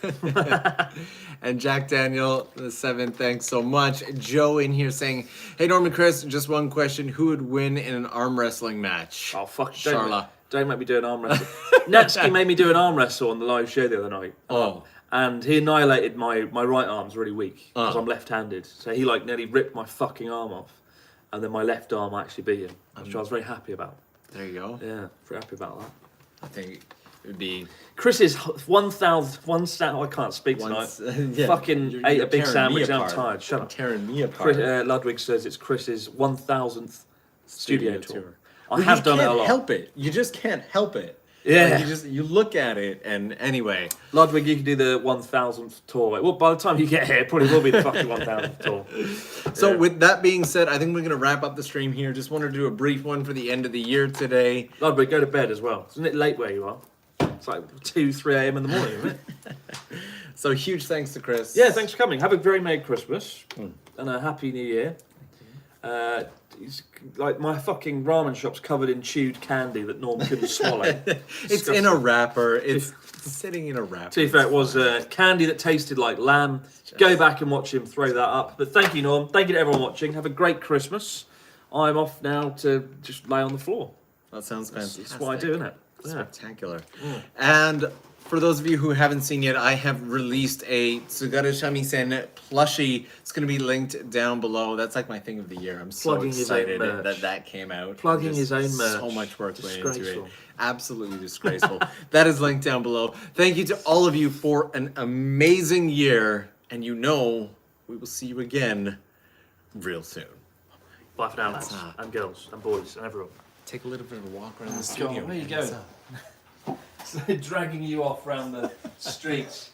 Speaker 1: And Jack Daniel, the 7th, thanks so much. Joe in here saying, hey, Norman Chris, just one question. Who would win in an arm wrestling match?
Speaker 2: Oh, fuck.
Speaker 1: Charla.
Speaker 2: Don't make me do an arm wrestle. Natsuki made me do an arm wrestle on the live show the other night.
Speaker 1: Oh.
Speaker 2: And he annihilated my right arm's really weak because I'm left-handed. So he like nearly ripped my fucking arm off. And then my left arm actually beat him, which I was very happy about.
Speaker 1: There you go.
Speaker 2: Yeah, very happy about that.
Speaker 1: I think it would be...
Speaker 2: Chris's 1,000, I can't speak tonight. Fucking ate a big sandwich and I'm tired. Shut up.
Speaker 1: Tearing me apart.
Speaker 2: Ludwig says it's Chris's 1,000th studio tour.
Speaker 1: I
Speaker 2: have done it a lot.
Speaker 1: You can't help it. You just can't help it.
Speaker 2: Yeah.
Speaker 1: Like you look at it and anyway.
Speaker 2: Ludwig, you can do the 1,000th tour. Well, by the time you get here, it probably will be the fucking 1,000th tour.
Speaker 1: So with that being said, I think we're going to wrap up the stream here. Just wanted to do a brief one for the end of the year today.
Speaker 2: Ludwig, go to bed as well. Isn't it late where you are? It's like 2, 3 a.m. in the morning, isn't it?
Speaker 1: So huge thanks to Chris.
Speaker 2: Yeah, thanks for coming. Have a very Merry Christmas and a Happy New Year. It's like my fucking ramen shop's covered in chewed candy that Norm couldn't swallow.
Speaker 1: It's in a wrapper. It's sitting in a wrapper.
Speaker 2: To be fair, it was candy that tasted like lamb. Go back and watch him throw that up. But thank you, Norm. Thank you to everyone watching. Have a great Christmas. I'm off now to just lay on the floor.
Speaker 1: That sounds fantastic.
Speaker 2: That's what I do, isn't it?
Speaker 1: Spectacular. And for those of you who haven't seen yet, I have released a Tsugare Shamisen Plushie. It's going to be linked down below. That's like my thing of the year. I'm so excited that came out.
Speaker 2: Plugging his own merch.
Speaker 1: So much work went into it. Absolutely disgraceful. That is linked down below. Thank you to all of you for an amazing year. And we will see you again real soon.
Speaker 2: Bye for now, lads and girls and boys and everyone.
Speaker 1: Take a little bit of a walk around the studio.
Speaker 2: Where are you going? Dragging you off around the streets.